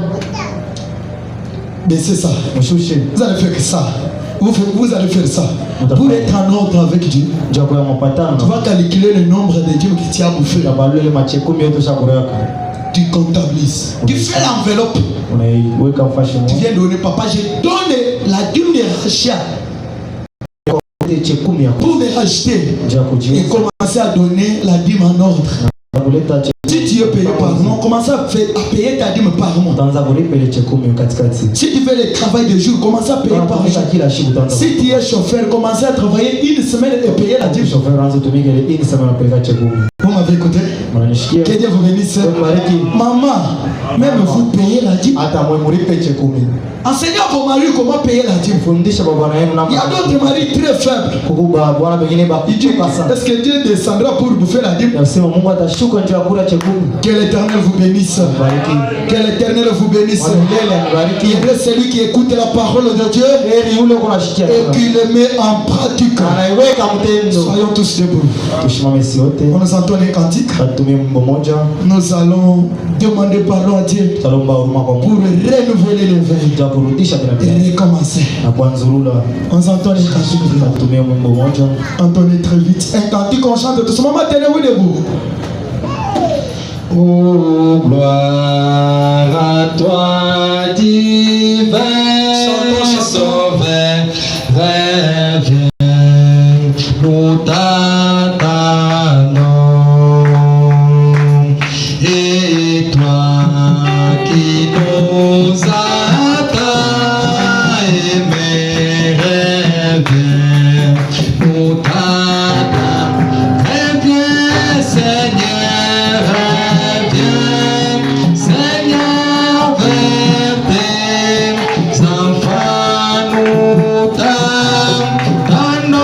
Baissez ça. mshushe. Vous allez faire que ça. Vous allez faire ça. Pour être en ordre avec Dieu, Njoo kwa tu mapatano. vas calculer le nombre de dîmes que tu as bouffé. Utabalua ile machekumi yote shakuraka. Tu comptabilises. Tu fais l'enveloppe. Unaiweka mfashi Tu moja. viens donner, papa, je donne la dîme de rachat Ile chekumi ya pour me racheter kuja et kujiu. commencer à donner la dîme en ordre. Kuleta Si tu es payé par mois, commence à payer ta dîme par mois. utaanza kulipa ile chekumi katikati. Si tu fais le travail de jour, commence à payer par Unatumika jour. kila siku utaanza. Si tu es chauffeur, commence à travailler une semaine et payer la dîme. Chauffeur anaanza kutumika ile ini sana napeleka chekumi. Vous m'avez écouté? Mnanishikia. Que Dieu vous bénisse. Bwana bariki. Maman, même vous payez la dîme. Hata mwe mulipe chekumi. Enseignez à vos maris comment payer la dîme. Fundisha baba na yenu Il y a d'autres maris très faibles. kukuba bwana pengine Il dit, bakuchoka sana. est-ce que Dieu descendra pour bouffer la dîme? Nasema Mungu atashuka njoo akula chekumi. Que l'Éternel vous bénisse. Bariki. Que l'Éternel vous bénisse. Milele anibariki. Il est celui qui écoute la parole de Dieu Heri yule uko nashikia. et qui le met en pratique. Anaiweka mtendo. Soyons tous debout. Tusimame si wote. On nous entend les cantiques. Tutumie wimbo moja. Nous allons demander pardon à Dieu Tutalomba huruma kwa pour Mungu. renouveler le vœu Tuta kurudisha tena et tena. recommencer. Na kuanzurula. On s'entend les cantiques. Tutumie wimbo moja. Entendez très vite. Un cantique qu'on chante tout ce moment. Tenez-vous debout. Oh, gloire à toi, divin Sauveur, viens, nous t'attendons. Et toi qui nous attends, aimé, viens, nous t'attendons. Viens, Seigneur, viens, Seigneur, vers tes enfants, nous t'attendons,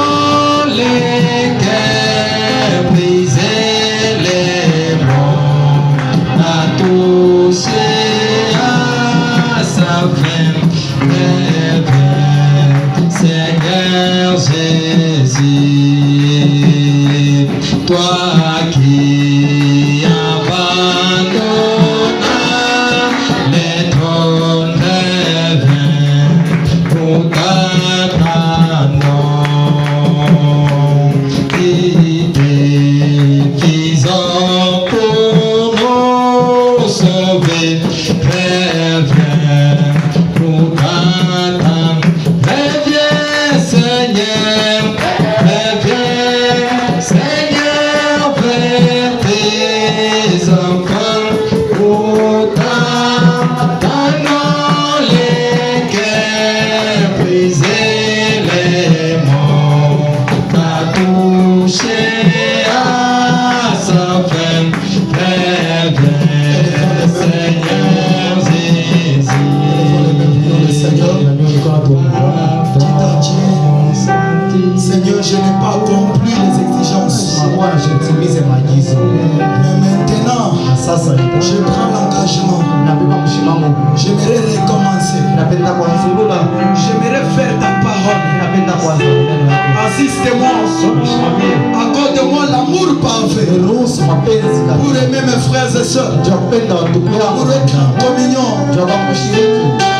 les cœurs brisés, les morts, à toucher à sa fin. Viens, Seigneur Jésus, toi qui abandonnes les trônes divins, nous t'attendons. Qui défisons pour nous sauver, reviens, nous t'attendons. Reviens, Seigneur, reviens, Seigneur, vers tes enfants, nous t'attendons, les cœurs brisés, les morts, t'as touché à sa fin, reviens, Seigneur Jésus. Seigneur, je n'ai pas accompli les exigences. Mais maintenant, je prends l'engagement. J'aimerais recommencer. J'aimerais faire ta parole. Assiste-moi. Accorde-moi l'amour parfait. Niruhusu mapenzi Pour kabisa. aimer mes frères et sœurs. Nitawapenda ndugu Pour yangu. être en communion. Nitawapa kushiriki